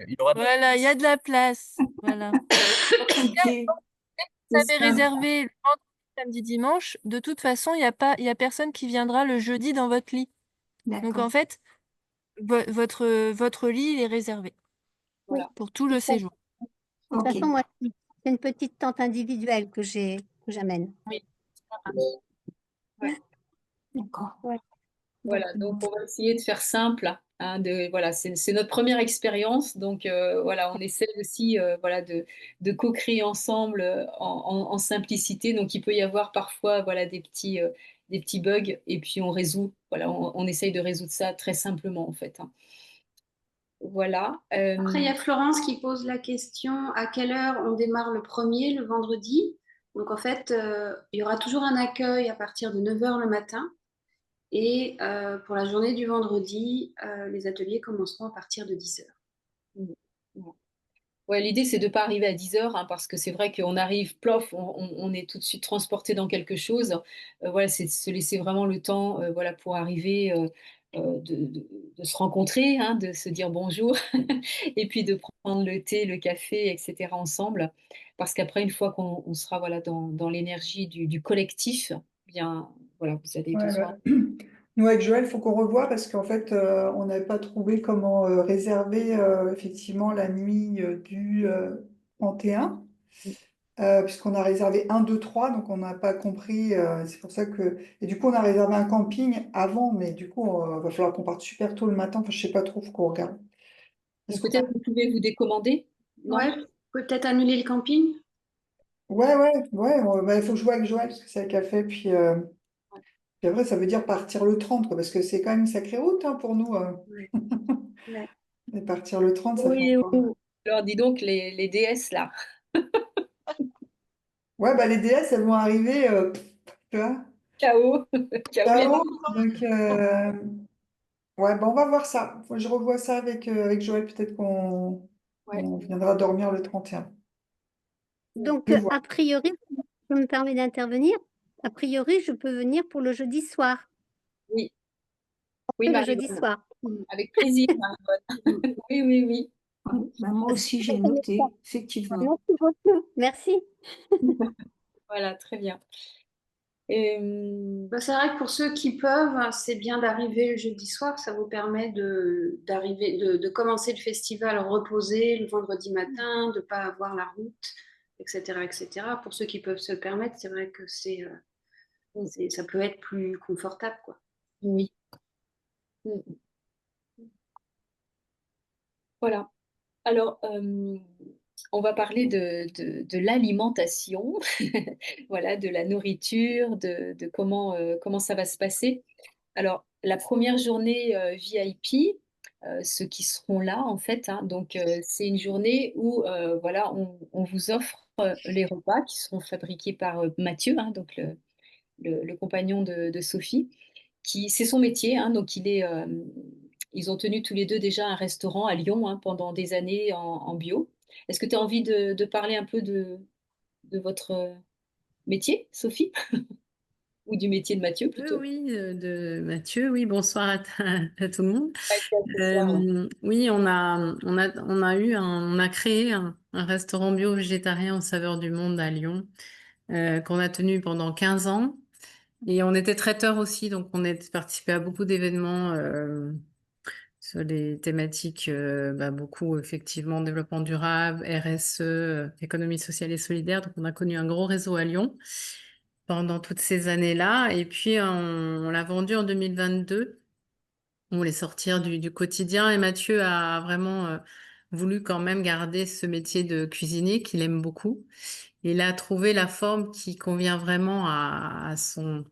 Il y aura de la Voilà, il y a place. de la place. Voilà. En tout cas, Ok, vous C'est avez ça. réservé le vendredi, samedi, dimanche, de toute façon, il y a personne qui viendra le jeudi dans votre lit. Donc d'accord. en fait, votre lit, il est réservé Oui. Voilà. pour tout De le toute façon, séjour. de toute Ok, façon, moi, c'est une petite tente individuelle que j'amène. Oui. d'accord. Ouais. Donc, Voilà, donc on va essayer de faire simple, hein, voilà, c'est notre première expérience, donc voilà, on essaie aussi voilà, de co-créer ensemble en simplicité. Donc il peut y avoir parfois voilà, des petits bugs, et puis on résout, voilà, on essaye de résoudre ça très simplement en fait, hein. Voilà. Après, il y a Florence qui pose la question à quelle heure on démarre le premier, le vendredi. Donc, en fait, il y aura toujours un accueil à partir de 9 h le matin. Et pour la journée du vendredi, les ateliers commenceront à partir de 10 heures. Ouais, l'idée, c'est de ne pas arriver à 10 heures, hein, parce que c'est vrai qu'on arrive, plof, on est tout de suite transporté dans quelque chose. Voilà, c'est de se laisser vraiment le temps, voilà, pour arriver, de se rencontrer, hein, de se dire bonjour, et puis de prendre le thé, le café, etc. ensemble. Parce qu'après, une fois qu'on sera, voilà, dans l'énergie du collectif, bien, voilà, vous allez Ouais, doucement. ouais. Nous, avec Joël, il faut qu'on revoie parce qu'en fait, on n'avait pas trouvé comment réserver effectivement la nuit du 31, puisqu'on a réservé un 2 3 donc on n'a pas compris. C'est pour ça que. Et du coup, on a réservé un camping avant, mais du coup, il va falloir qu'on parte super tôt le matin. Enfin, je sais pas trop, faut qu'on regarde. Est-ce Donc qu'on peut-être vous pouvez vous décommander, non? Ouais, peut-être annuler le camping. Ouais, ouais, ouais. Bah, il faut que je joue avec Joël parce que c'est elle qui a fait. Puis après, ça veut dire partir le 30 quoi, parce que c'est quand même une sacrée route hein, pour nous. Ouais. Ouais. Et partir le 30 ça fait Oui, encore. oui. Alors dis donc, les déesses, là. Ouais, bah les DS, elles vont arriver, tu vois, Chaos, chaos les là-haut. Donc, ouais, bah on va voir ça. Faut que je revois ça avec Joël. Peut-être qu'on ouais. on viendra dormir le 31. Donc, Je vais voir. a priori, je me permets d'intervenir. A priori, je peux venir pour le jeudi soir. Oui, oui, Le jeudi Marie-Bonne. soir. Avec plaisir, Marie-Bonne. Oui, oui, oui. Ouais, bah, moi aussi, j'ai noté, effectivement. Merci beaucoup. Merci. Voilà, très bien. Et, Bah, c'est vrai que pour ceux qui peuvent, c'est bien d'arriver le jeudi soir. Ça vous permet de commencer le festival reposé le vendredi matin, de ne pas avoir la route, etc., etc. Pour ceux qui peuvent se le permettre, c'est vrai que ça peut être plus confortable, quoi. oui. Voilà. Alors, on va parler de l'alimentation, voilà, de la nourriture, de comment ça va se passer. Alors, la première journée VIP, ceux qui seront là, en fait, hein, donc c'est une journée où voilà, on vous offre les repas qui seront fabriqués par Mathieu, hein, donc le compagnon de Sophie, qui c'est son métier, hein, donc ils ont tenu tous les deux déjà un restaurant à Lyon, hein, pendant des années en bio. Est-ce que tu as envie de parler un peu de votre métier, Sophie, ou du métier de Mathieu Oui, plutôt? oui, de Mathieu. Oui, bonsoir à tout le monde. Ce soir. Oui, on a créé un restaurant bio-végétarien aux saveurs du monde à Lyon, qu'on a tenu pendant 15 ans. Et on était traiteur aussi, donc on a participé à beaucoup d'événements sur les thématiques, beaucoup effectivement développement durable, RSE, économie sociale et solidaire. Donc on a connu un gros réseau à Lyon pendant toutes ces années-là. Et puis, on l'a vendu en 2022. On voulait sortir du quotidien et Mathieu a vraiment voulu quand même garder ce métier de cuisinier qu'il aime beaucoup. Il a trouvé la forme qui convient vraiment à son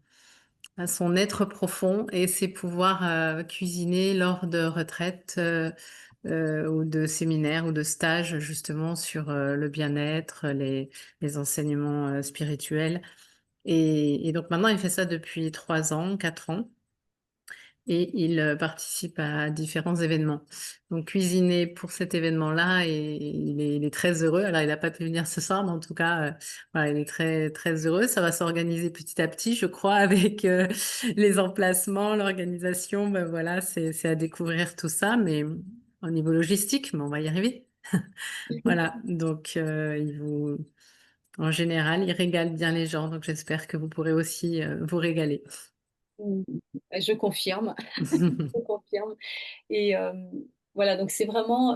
être profond et c'est pouvoir cuisiner lors de retraites ou de séminaires ou de stages justement sur le bien-être, les enseignements spirituels. Et donc maintenant, il fait ça depuis 3 ans, 4 ans, et il participe à différents événements. Donc cuisiner pour cet événement-là, et il est très heureux. Alors, il n'a pas pu venir ce soir, mais en tout cas, voilà, il est très, très heureux. Ça va s'organiser petit à petit, je crois, avec les emplacements, l'organisation. Ben voilà, c'est à découvrir tout ça, mais au niveau logistique, mais on va y arriver. Voilà, donc en général, il régale bien les gens, donc j'espère que vous pourrez aussi vous régaler. Je confirme, je confirme. Et voilà, donc c'est vraiment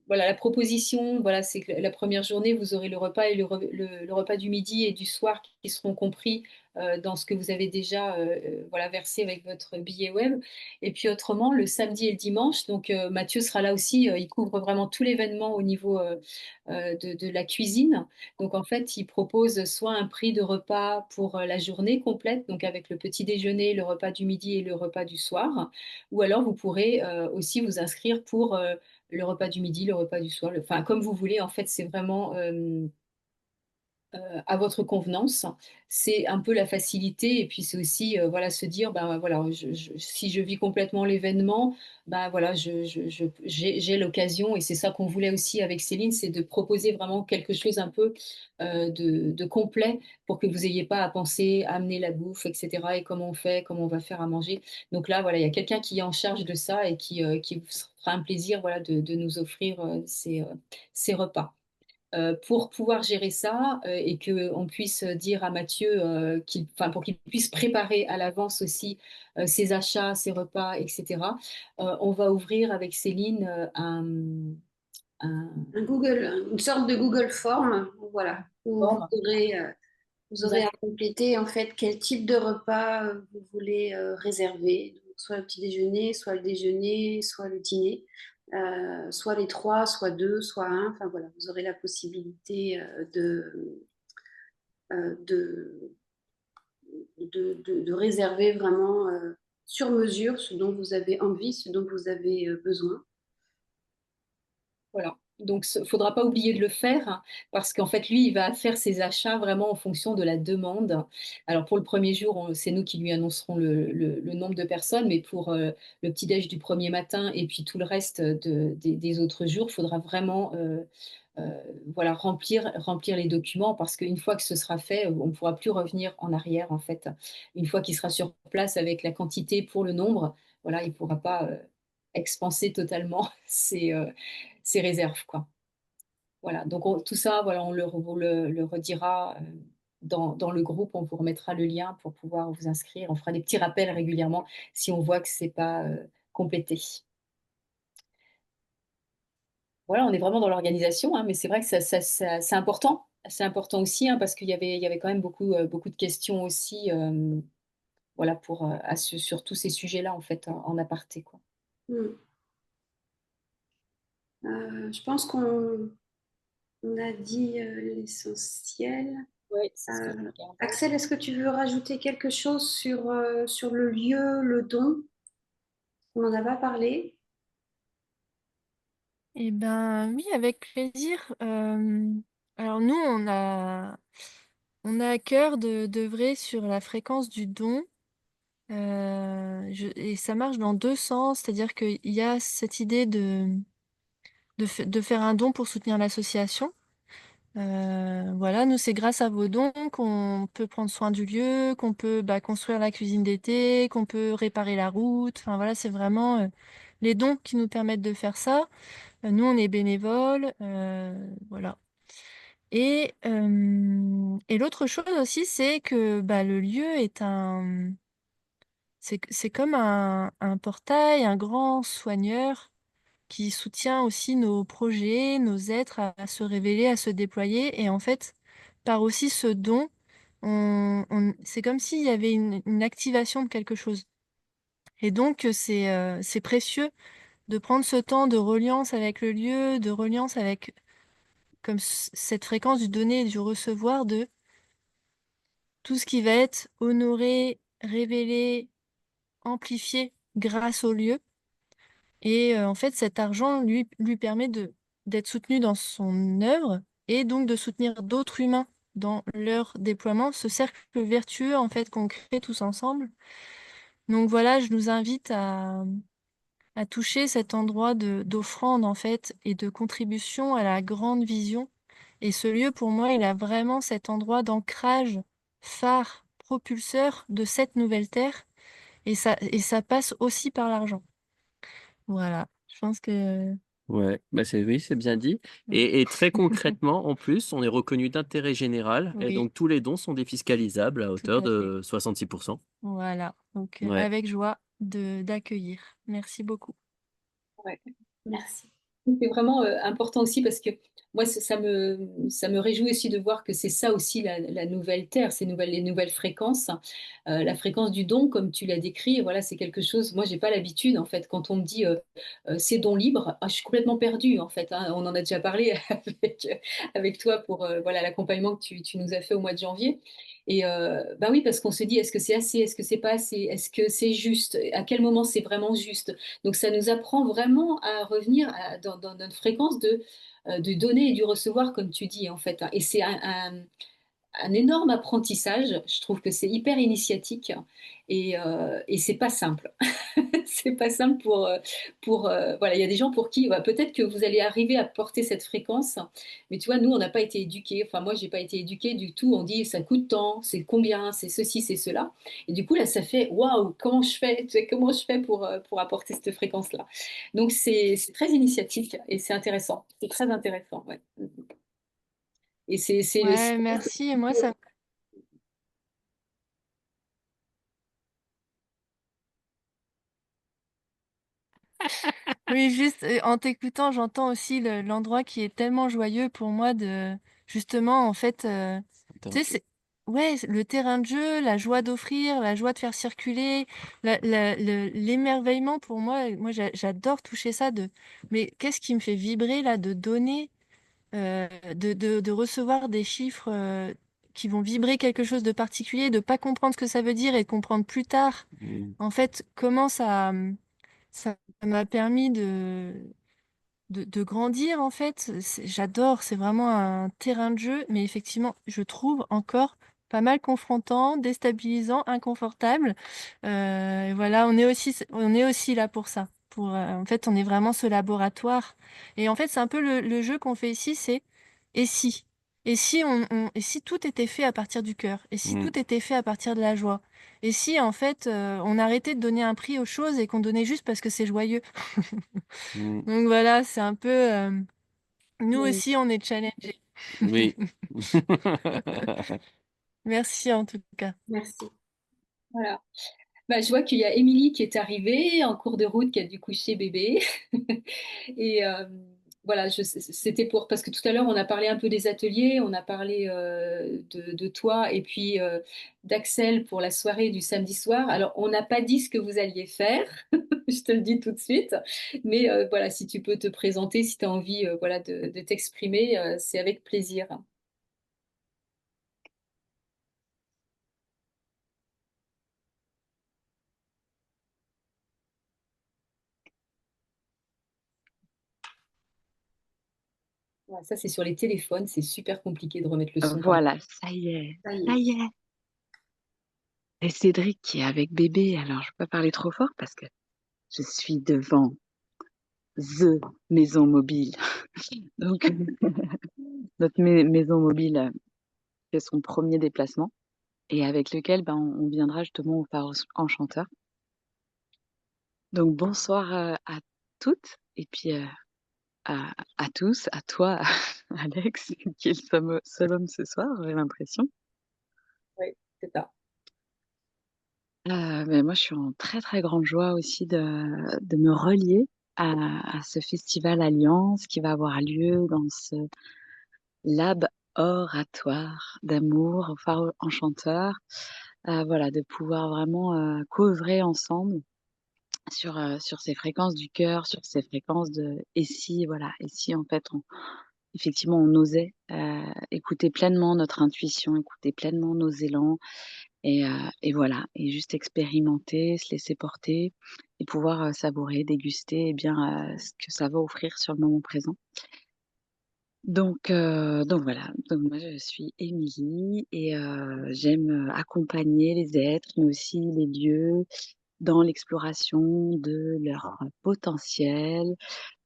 voilà, la proposition, voilà, c'est que la première journée, vous aurez le repas et le repas du midi et du soir qui seront compris dans ce que vous avez déjà voilà, versé avec votre billet web. Et puis autrement, le samedi et le dimanche, donc Mathieu sera là aussi, il couvre vraiment tout l'événement au niveau de la cuisine. Donc en fait, il propose soit un prix de repas pour la journée complète, donc avec le petit déjeuner, le repas du midi et le repas du soir, ou alors vous pourrez aussi vous inscrire pour le repas du midi, le repas du soir, enfin comme vous voulez. En fait, c'est vraiment à votre convenance. C'est un peu la facilité et puis c'est aussi voilà, se dire, ben, voilà, si je vis complètement l'événement, ben, voilà, j'ai l'occasion et c'est ça qu'on voulait aussi avec Céline, c'est de proposer vraiment quelque chose un peu de complet pour que vous n'ayez pas à penser à amener la bouffe, etc. et comment on fait, comment on va faire à manger. Donc là, voilà, il y a quelqu'un qui est en charge de ça et qui vous fera un plaisir voilà, de nous offrir ces repas pour pouvoir gérer ça et qu'on puisse dire à Mathieu, enfin, pour qu'il puisse préparer à l'avance aussi ses achats, ses repas, etc., on va ouvrir avec Céline Une sorte de Google Form, voilà, où forme. vous aurez à compléter en fait quel type de repas vous voulez réserver. Donc, soit le petit déjeuner, soit le déjeuner, soit le dîner, soit les trois, soit deux, soit un. Enfin voilà, vous aurez la possibilité euh, de, de réserver vraiment sur mesure ce dont vous avez envie, ce dont vous avez besoin. Voilà. Donc, il ne faudra pas oublier de le faire hein, parce qu'en fait, lui, il va faire ses achats vraiment en fonction de la demande. Alors, pour le premier jour, c'est nous qui lui annoncerons le nombre de personnes, mais pour le petit-déj du premier matin et puis tout le reste des autres jours, il faudra vraiment voilà, remplir les documents parce qu'une fois que ce sera fait, on ne pourra plus revenir en arrière, en fait. Une fois qu'il sera sur place avec la quantité pour le nombre, voilà, il ne pourra pas expanser totalement ses réserves, quoi. Voilà, donc tout ça, voilà, vous le redira dans le groupe, on vous remettra le lien pour pouvoir vous inscrire. On fera des petits rappels régulièrement si on voit que c'est pas complété. Voilà, on est vraiment dans l'organisation, hein, mais c'est vrai que c'est important. C'est important aussi hein, parce qu'il y avait quand même beaucoup de questions aussi voilà, sur tous ces sujets-là en fait en aparté, quoi. Je pense qu'on a dit l'essentiel. Ouais, c'est ce que je regarde. Axel, est-ce que tu veux rajouter quelque chose sur le lieu, le don? On n'en a pas parlé. Eh ben oui, avec plaisir. Alors nous, on a à cœur d'œuvrer sur la fréquence du don. Et ça marche dans deux sens, c'est-à-dire qu'il y a cette idée de faire un don pour soutenir l'association. Voilà, nous, c'est grâce à vos dons qu'on peut prendre soin du lieu, qu'on peut construire la cuisine d'été, qu'on peut réparer la route. Enfin voilà, c'est vraiment les dons qui nous permettent de faire ça. Nous, on est bénévoles, voilà. Et l'autre chose aussi, c'est que le lieu est c'est comme un portail, un grand soigneur qui soutient aussi nos projets, nos êtres à se révéler, à se déployer. Et en fait, par aussi ce don, c'est comme s'il y avait une activation de quelque chose. Et donc, c'est précieux de prendre ce temps de reliance avec le lieu, de reliance avec comme cette fréquence du donner et du recevoir, de tout ce qui va être honoré, révélé, amplifié grâce au lieu. Et en fait, cet argent lui permet d'être soutenu dans son œuvre et donc de soutenir d'autres humains dans leur déploiement, ce cercle vertueux en fait qu'on crée tous ensemble. Donc voilà, je nous invite à toucher cet endroit d'offrande en fait et de contribution à la grande vision. Et ce lieu, pour moi, il a vraiment cet endroit d'ancrage phare, propulseur de cette nouvelle terre. Et ça passe aussi par l'argent. Voilà, je pense que... Ouais, oui, c'est bien dit. Et très concrètement, en plus, on est reconnu d'intérêt général et Oui, donc tous les dons sont défiscalisables à tout hauteur à fait. de 66%. Voilà, donc Ouais. avec joie d'accueillir. Merci beaucoup. Ouais. Merci. C'est vraiment important aussi parce que moi, ça me réjouit aussi de voir que c'est ça aussi la nouvelle Terre, les nouvelles fréquences. La fréquence du don, comme tu l'as décrit, voilà, c'est quelque chose. Moi, j'ai pas l'habitude, en fait, quand on me dit c'est don libre, je suis complètement perdue, en fait, hein. On en a déjà parlé avec toi pour voilà, l'accompagnement que tu nous as fait au mois de janvier. Et bah oui, parce qu'on se dit, est-ce que c'est assez, est-ce que c'est pas assez, est-ce que c'est juste, à quel moment c'est vraiment juste. Donc ça nous apprend vraiment à revenir dans notre fréquence de donner et du recevoir, comme tu dis, en fait, hein. Et c'est un énorme apprentissage. Je trouve que c'est hyper initiatique et c'est pas simple. C'est pas simple voilà, il y a des gens pour qui peut-être que vous allez arriver à porter cette fréquence, mais tu vois, nous, on n'a pas été éduqués. Enfin, moi, j'ai pas été éduquée du tout. On dit ça coûte tant, c'est combien, c'est ceci, c'est cela. Et du coup, là, ça fait waouh, comment je fais, tu sais, comment je fais pour apporter cette fréquence-là. Donc, c'est très initiatique et c'est intéressant. C'est très intéressant, ouais. Et Ouais, merci. Et moi, ça, oui, juste en t'écoutant, j'entends aussi l'endroit qui est tellement joyeux pour moi de justement en fait, tu sais, ouais, le terrain de jeu, la joie d'offrir, la joie de faire circuler, l'émerveillement pour moi. Moi, j'adore toucher ça mais qu'est-ce qui me fait vibrer là de donner, de recevoir des chiffres qui vont vibrer quelque chose de particulier, de pas comprendre ce que ça veut dire et de comprendre plus tard en fait comment ça m'a permis de grandir en fait. J'adore, c'est vraiment un terrain de jeu, mais effectivement, je trouve encore pas mal confrontant, déstabilisant, inconfortable. Et voilà, on est aussi là pour ça. En fait, on est vraiment ce laboratoire. Et en fait, c'est un peu le jeu qu'on fait ici, c'est et si? Et si tout était fait à partir du cœur? Et si tout était fait à partir de la joie? Et si en fait on arrêtait de donner un prix aux choses et qu'on donnait juste parce que c'est joyeux? Donc voilà, c'est un peu... nous Mm. aussi, on est challengés. Oui. Merci en tout cas. Merci. Voilà. Bah, je vois qu'il y a Émilie qui est arrivée en cours de route, qui a dû coucher bébé. Et voilà, c'était pour parce que tout à l'heure on a parlé un peu des ateliers, on a parlé de toi et puis d'Axel pour la soirée du samedi soir. Alors on n'a pas dit ce que vous alliez faire, je te le dis tout de suite, mais voilà, si tu peux te présenter, si tu as envie voilà, de t'exprimer, c'est avec plaisir. Voilà, ça c'est sur les téléphones, c'est super compliqué de remettre le son comme Voilà, ça y est, ça. Y ça est. y est. Et Cédric qui est avec bébé, alors je peux pas parler trop fort parce que je suis devant The Maison Mobile. Donc, notre maison mobile fait son premier déplacement et avec lequel ben, on viendra justement au phare enchanteur. Donc, bonsoir à toutes et puis à tous, à toi, Alex, qui est le seul homme ce soir, j'ai l'impression. Oui, c'est ça. Mais moi, je suis en très très grande joie aussi de me relier à ce festival Alliance qui va avoir lieu dans ce lab oratoire d'amour au phare enchanteur. Voilà, de pouvoir vraiment qu'œuvrer ensemble sur ces fréquences du cœur, sur ces fréquences de et si, voilà, et si en fait effectivement on osait écouter pleinement notre intuition, écouter pleinement nos élans et voilà, et juste expérimenter, se laisser porter et pouvoir savourer, déguster eh bien ce que ça va offrir sur le moment présent. Donc voilà, donc moi je suis Émilie et j'aime accompagner les êtres, mais aussi les lieux dans l'exploration de leur potentiel,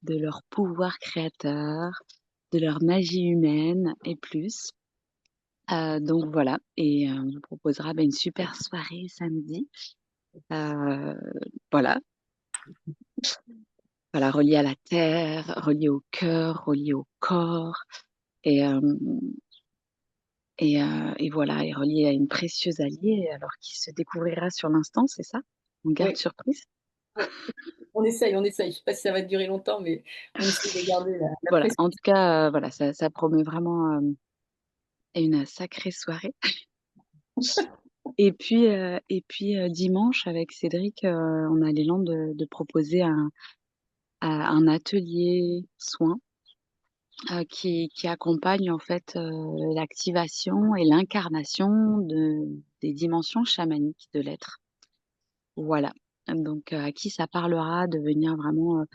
de leur pouvoir créateur, de leur magie humaine et plus. Donc voilà, et on vous proposera une super soirée samedi. Voilà, voilà, relié à la terre, relié au cœur, relié au corps, et, euh, et voilà, et relié à une précieuse alliée, alors qui se découvrira sur l'instant, c'est ça? On garde Oui, surprise? on essaye, on essaye. Je sais pas si ça va durer longtemps, mais on essaye de garder la Voilà, pression. en tout cas, voilà, ça promet vraiment une sacrée soirée. Et puis dimanche, avec Cédric, on a l'élan de proposer un atelier soin qui accompagne en fait l'activation et l'incarnation des dimensions chamaniques de l'être. Voilà. Donc à qui ça parlera de venir vraiment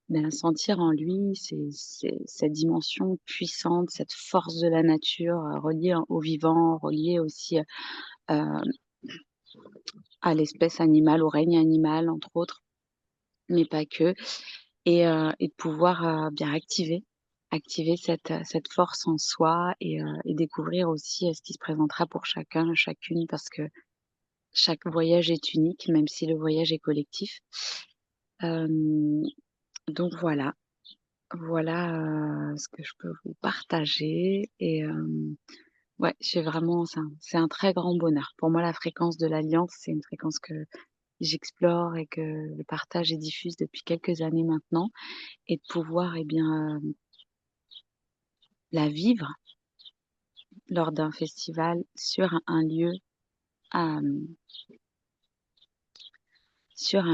ben, sentir en lui cette dimension puissante, cette force de la nature, reliée au vivant, reliée aussi à l'espèce animale, au règne animal, entre autres, mais pas que. Et de pouvoir bien activer cette force en soi et découvrir aussi ce qui se présentera pour chacun, chacune, parce que chaque voyage est unique, même si le voyage est collectif. Donc voilà, ce que je peux vous partager. Et ouais, j'ai vraiment, c'est un très grand bonheur. Pour moi, la fréquence de l'Alliance, c'est une fréquence que j'explore et que le partage et diffuse depuis quelques années maintenant, et de pouvoir, eh bien, la vivre lors d'un festival euh, sur un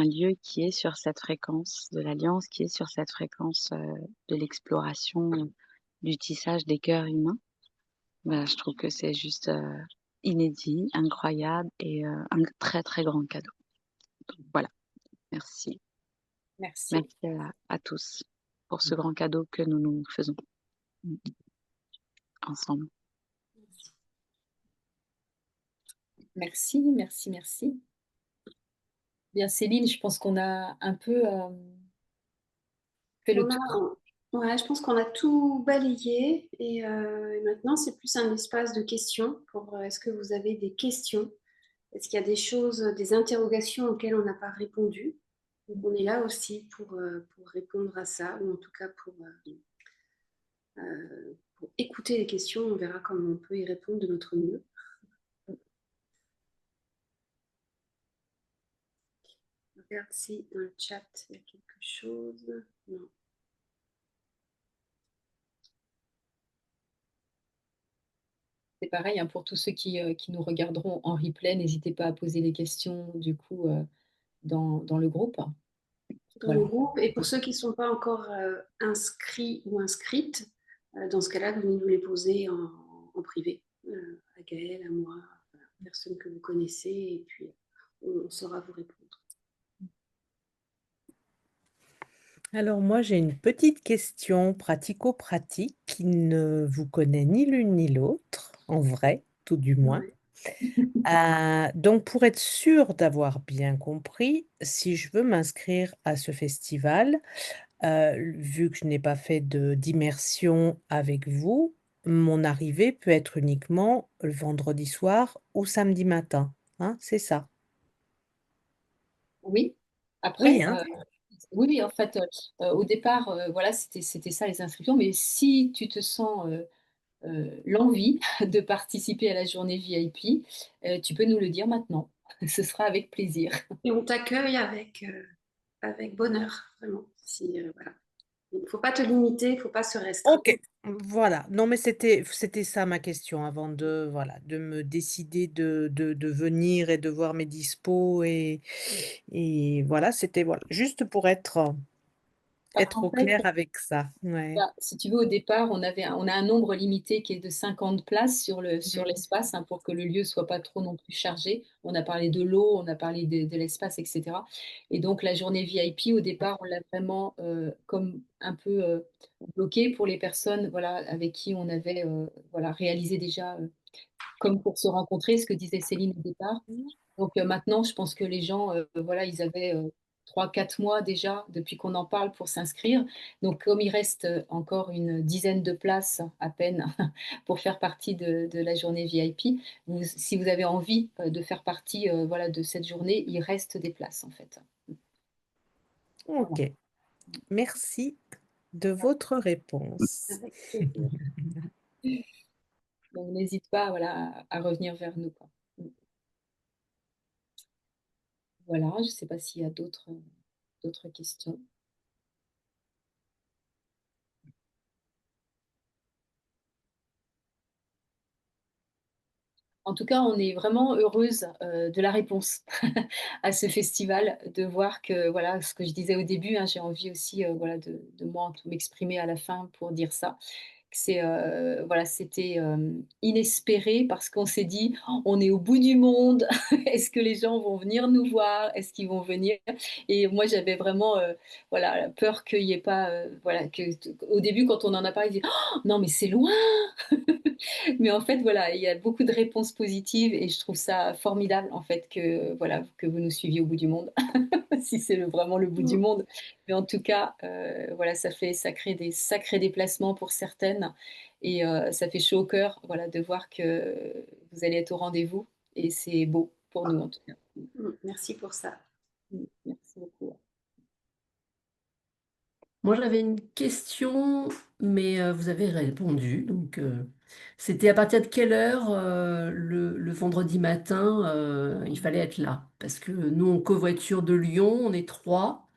lieu qui est sur cette fréquence de l'Alliance, qui est sur cette fréquence de l'exploration, du tissage des cœurs humains. Bah, je trouve que c'est juste inédit, incroyable et un très très grand cadeau. Donc, voilà, merci. Merci. Merci à tous pour ce grand cadeau que nous nous faisons ensemble. Merci, merci, merci. Bien, Céline, je pense qu'on a un peu fait le tour. Ouais, je pense qu'on a tout balayé et maintenant c'est plus un espace de questions pour est-ce que vous avez des questions? Est-ce qu'il y a des choses, des interrogations auxquelles on n'a pas répondu? Donc on est là aussi pour répondre à ça, ou en tout cas pour écouter les questions. On verra comment on peut y répondre de notre mieux. Je regarde si dans le chat il y a quelque chose. Non. C'est pareil, hein, pour tous ceux qui nous regarderont en replay, n'hésitez pas à poser les questions du coup dans le groupe. Dans le groupe. Et pour ceux qui ne sont pas encore inscrits ou inscrites, dans ce cas-là, venez nous les poser en privé, à Gaëlle, à moi, à personne que vous connaissez, et puis on saura vous répondre. Alors moi, j'ai une petite question pratico-pratique qui ne vous connaît ni l'une ni l'autre, en vrai, tout du moins. Donc pour être sûre d'avoir bien compris, si je veux m'inscrire à ce festival, vu que je n'ai pas fait d'immersion avec vous, mon arrivée peut être uniquement le vendredi soir ou samedi matin, hein, c'est ça? Oui. Oui, Après, hein? oui, en fait, au départ, voilà, c'était ça les inscriptions. Mais si tu te sens l'envie de participer à la journée VIP, tu peux nous le dire maintenant. Ce sera avec plaisir. Et on t'accueille avec bonheur, vraiment. Voilà. Il ne faut pas te limiter, il ne faut pas se restreindre. Ok, voilà. Non, mais c'était ça ma question avant voilà, de me décider de venir et de voir mes dispos et voilà, c'était voilà, juste pour être Parce qu'en au fait, clair avec ça. Ouais. si tu veux, au départ, on a un nombre limité qui est de 50 places sur Mhm. l'espace, hein, pour que le lieu soit pas trop non plus chargé. On a parlé de l'eau, on a parlé de l'espace, etc. Et donc, la journée VIP, au départ, on l'a vraiment comme un peu bloqué pour les personnes, voilà, avec qui on avait voilà, réalisé déjà, comme pour se rencontrer, ce que disait Céline au départ. Donc maintenant, je pense que les gens, voilà, ils avaient 3-4 mois déjà depuis qu'on en parle pour s'inscrire. Donc comme il reste encore une dizaine de places à peine pour faire partie de la journée VIP, si vous avez envie de faire partie voilà, de cette journée, il reste des places en fait. Ok, merci de votre réponse. Avec plaisir. Donc n'hésite pas, voilà, à revenir vers nous, quoi. Voilà, je ne sais pas s'il y a d'autres questions. En tout cas, on est vraiment heureuse de la réponse à ce festival, de voir que, voilà, ce que je disais au début, hein, j'ai envie aussi voilà, de moi m'exprimer à la fin pour dire ça, voilà, c'était inespéré parce qu'on s'est dit, oh, on est au bout du monde. Est-ce que les gens vont venir nous voir? Est-ce qu'ils vont venir? Et moi, j'avais vraiment voilà, peur qu'il n'y ait pas, voilà, au début, quand on en a parlé, je dis, oh, non, mais c'est loin. Mais en fait, voilà, il y a beaucoup de réponses positives et je trouve ça formidable, en fait, que, voilà, que vous nous suiviez au bout du monde, si c'est vraiment le bout du monde. Mais en tout cas, voilà, ça crée des sacrés déplacements pour certaines et ça fait chaud au cœur, voilà, de voir que vous allez être au rendez-vous et c'est beau pour nous, en tout cas. Merci pour ça. Merci beaucoup. Moi, j'avais une question, mais vous avez répondu. Donc, c'était à partir de quelle heure le vendredi matin il fallait être là? Parce que nous, on covoiture de Lyon, on est 3,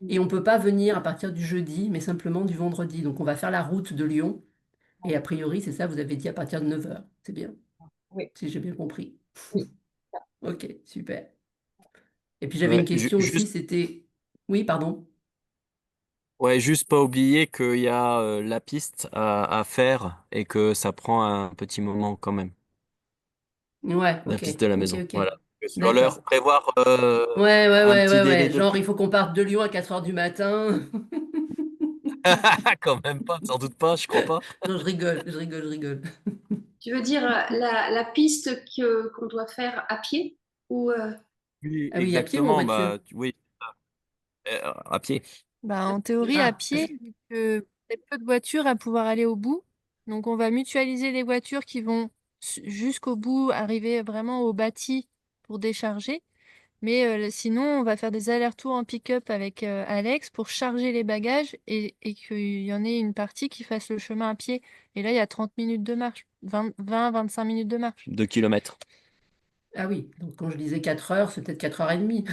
et on ne peut pas venir à partir du jeudi, mais simplement du vendredi. Donc, on va faire la route de Lyon. Et a priori, c'est ça, vous avez dit à partir de 9h. C'est bien, Oui. si j'ai bien compris. Oui. Ok, super. Et puis, j'avais une question aussi, c'était... Oui, pardon. Ouais, juste pas oublier qu'il y a la piste à faire et que ça prend un petit moment quand même. Ouais, La ok, piste de la ok, maison. ok. Voilà. Sur D'accord. l'heure, prévoir Ouais, un petit délai de Genre, plus. il faut qu'on parte de Lyon à 4h du matin. Quand même pas, sans doute pas, je crois pas. Non, je rigole, je rigole, je rigole. Tu veux dire la piste qu'on doit faire à pied ou Oui, Ah oui, à pied ou en exactement. voiture? Bah, oui, à pied. Bah, en théorie, à Ah, pied, vu que il y a peu de voitures à pouvoir aller au bout. Donc, on va mutualiser les voitures qui vont jusqu'au bout, arriver vraiment au bâti pour décharger. Mais sinon, on va faire des allers-retours en pick-up avec Alex pour charger les bagages et qu'il y en ait une partie qui fasse le chemin à pied. Et là, il y a 30 minutes de marche, 20-25 minutes de marche. 2 kilomètres. ah oui, donc quand je disais 4h, c'est peut-être 4h30.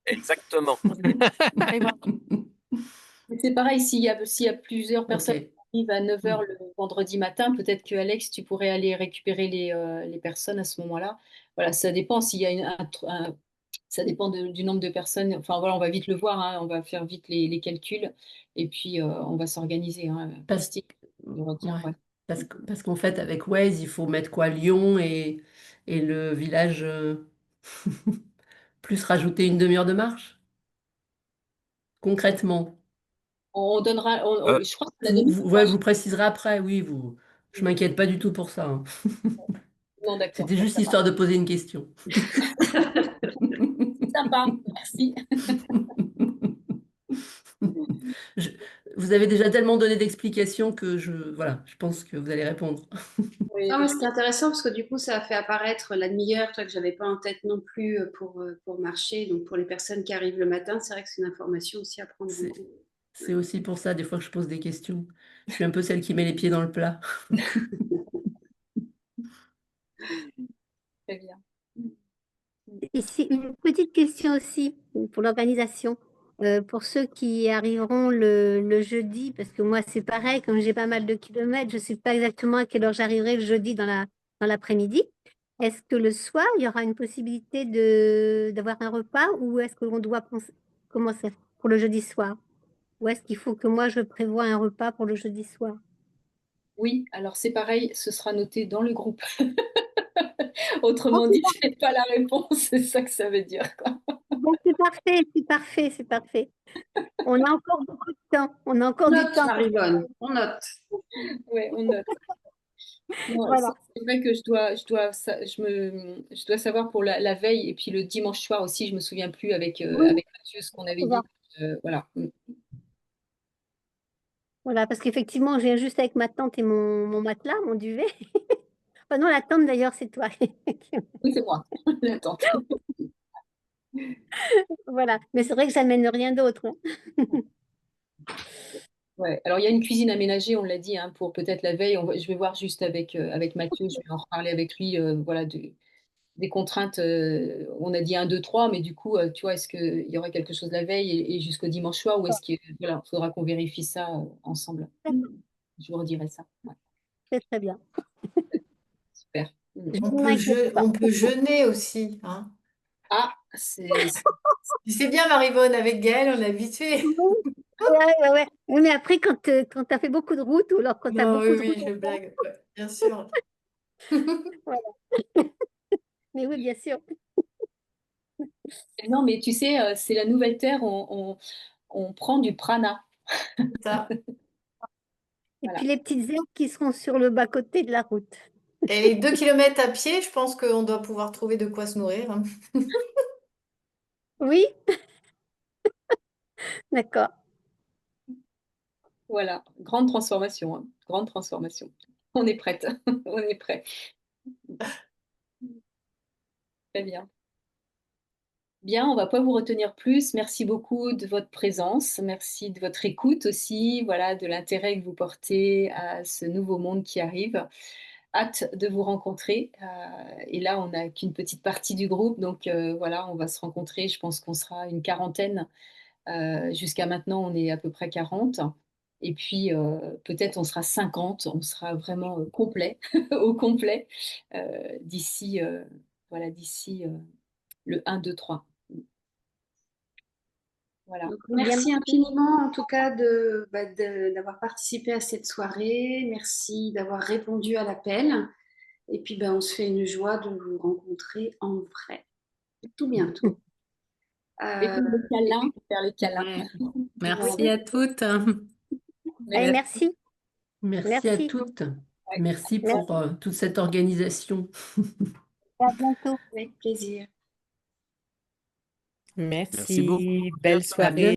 Exactement. Allez voir. C'est pareil, s'il y a plusieurs personnes Ok. qui arrivent à 9h le vendredi matin, peut-être que Alex, tu pourrais aller récupérer les personnes à ce moment-là. Voilà, ça dépend s'il y a ça dépend du nombre de personnes. Enfin voilà, on va vite le voir, hein, on va faire vite les calculs et puis on va s'organiser. Hein, Parce, plastique, je retiens, ouais. parce qu'en fait, avec Waze, il faut mettre quoi? Lyon et le village, plus rajouter une demi-heure de marche? Concrètement. On donnera, je crois que la Ouais, vous préciserez après, oui, je m'inquiète pas du tout pour ça. Hein. Non, d'accord. C'était juste histoire de poser une question. Sympa, merci. Vous avez déjà tellement donné d'explications que voilà, je pense que vous allez répondre. Non, mais c'était intéressant parce que du coup, ça a fait apparaître la demi-heure que j'avais pas en tête non plus pour marcher. Donc, pour les personnes qui arrivent le matin, c'est vrai que c'est une information aussi à prendre en compte. C'est aussi pour ça, des fois, que je pose des questions. Je suis un peu celle qui met les pieds dans le plat. Très bien. Ici, une petite question aussi pour l'organisation. Pour ceux qui arriveront le jeudi, parce que moi c'est pareil, comme j'ai pas mal de kilomètres, je ne sais pas exactement à quelle heure j'arriverai le jeudi dans l'après-midi. Est-ce que le soir, il y aura une possibilité d'avoir un repas ou est-ce qu'on doit penser comment ça pour le jeudi soir? Ou est-ce qu'il faut que moi je prévoie un repas pour le jeudi soir? Oui, alors c'est pareil, ce sera noté dans le groupe. Autrement dit, je n'ai pas la réponse, c'est ça que ça veut dire, quoi. Bon, c'est parfait, c'est parfait, c'est parfait. On a encore beaucoup de temps. On a encore du temps. Maribonne, on note. Oui, on note. Non, Voilà. c'est vrai que je dois savoir pour la veille et puis le dimanche soir aussi, je me souviens plus avec Mathieu ce qu'on avait dit. Voilà. Voilà, parce qu'effectivement, je viens juste avec ma tante et mon matelas, mon duvet. Enfin, non, la tante d'ailleurs, c'est toi. Oui, c'est moi, la tante. Voilà, mais c'est vrai que j'amène rien d'autre. Hein. Ouais. Alors, il y a une cuisine aménagée, on l'a dit, hein, pour peut-être la veille. Je vais voir juste avec Mathieu, je vais en reparler avec lui, voilà, des contraintes. On a dit 1, 2, 3, mais du coup, tu vois, est-ce qu'il y aurait quelque chose la veille et jusqu'au dimanche soir ou est-ce qu'il voilà, faudra qu'on vérifie ça ensemble. Je vous redirai ça. Ouais. C'est très bien. Super. On peut jeûner aussi. Hein. Ah, c'est bien, Maryvonne, avec Gaëlle, on est habitué. Ouais. Oui, mais après, quand tu as fait beaucoup de routes ou alors quand tu as Non, oui, beaucoup de oui, routes je à faire, blague. Ouais, bien sûr. voilà. Mais oui, bien sûr. Non, mais tu sais, c'est la nouvelle terre, on prend du prana. C'est ça. Et Voilà. puis les petites herbes qui seront sur le bas-côté de la route. Et les 2 kilomètres à pied, je pense qu'on doit pouvoir trouver de quoi se nourrir, hein. Oui, d'accord. Voilà, grande transformation, hein. Grande transformation. On est prête, on est prêt. Très bien. Bien, on va pas vous retenir plus. Merci beaucoup de votre présence. Merci de votre écoute aussi, voilà, de l'intérêt que vous portez à ce nouveau monde qui arrive. Hâte de vous rencontrer. Et là, on n'a qu'une petite partie du groupe, donc voilà, on va se rencontrer. Je pense qu'on sera une quarantaine. Jusqu'à maintenant, on est à peu près 40. Et puis, peut-être on sera 50. On sera vraiment complet, au complet, d'ici voilà, d'ici le 1, 2, 3. Voilà. Donc, Eh bien, merci infiniment en tout cas d'avoir participé à cette soirée. Merci d'avoir répondu à l'appel. Et puis on se fait une joie de vous rencontrer en vrai tout bientôt. Faites-nous le câlin, faire les câlins. Ouais. Merci à toutes. allez, Merci. merci. Merci à Merci. toutes. Merci pour toute cette organisation. À bientôt. Avec plaisir. Merci beaucoup. Merci, belle À bientôt. soirée.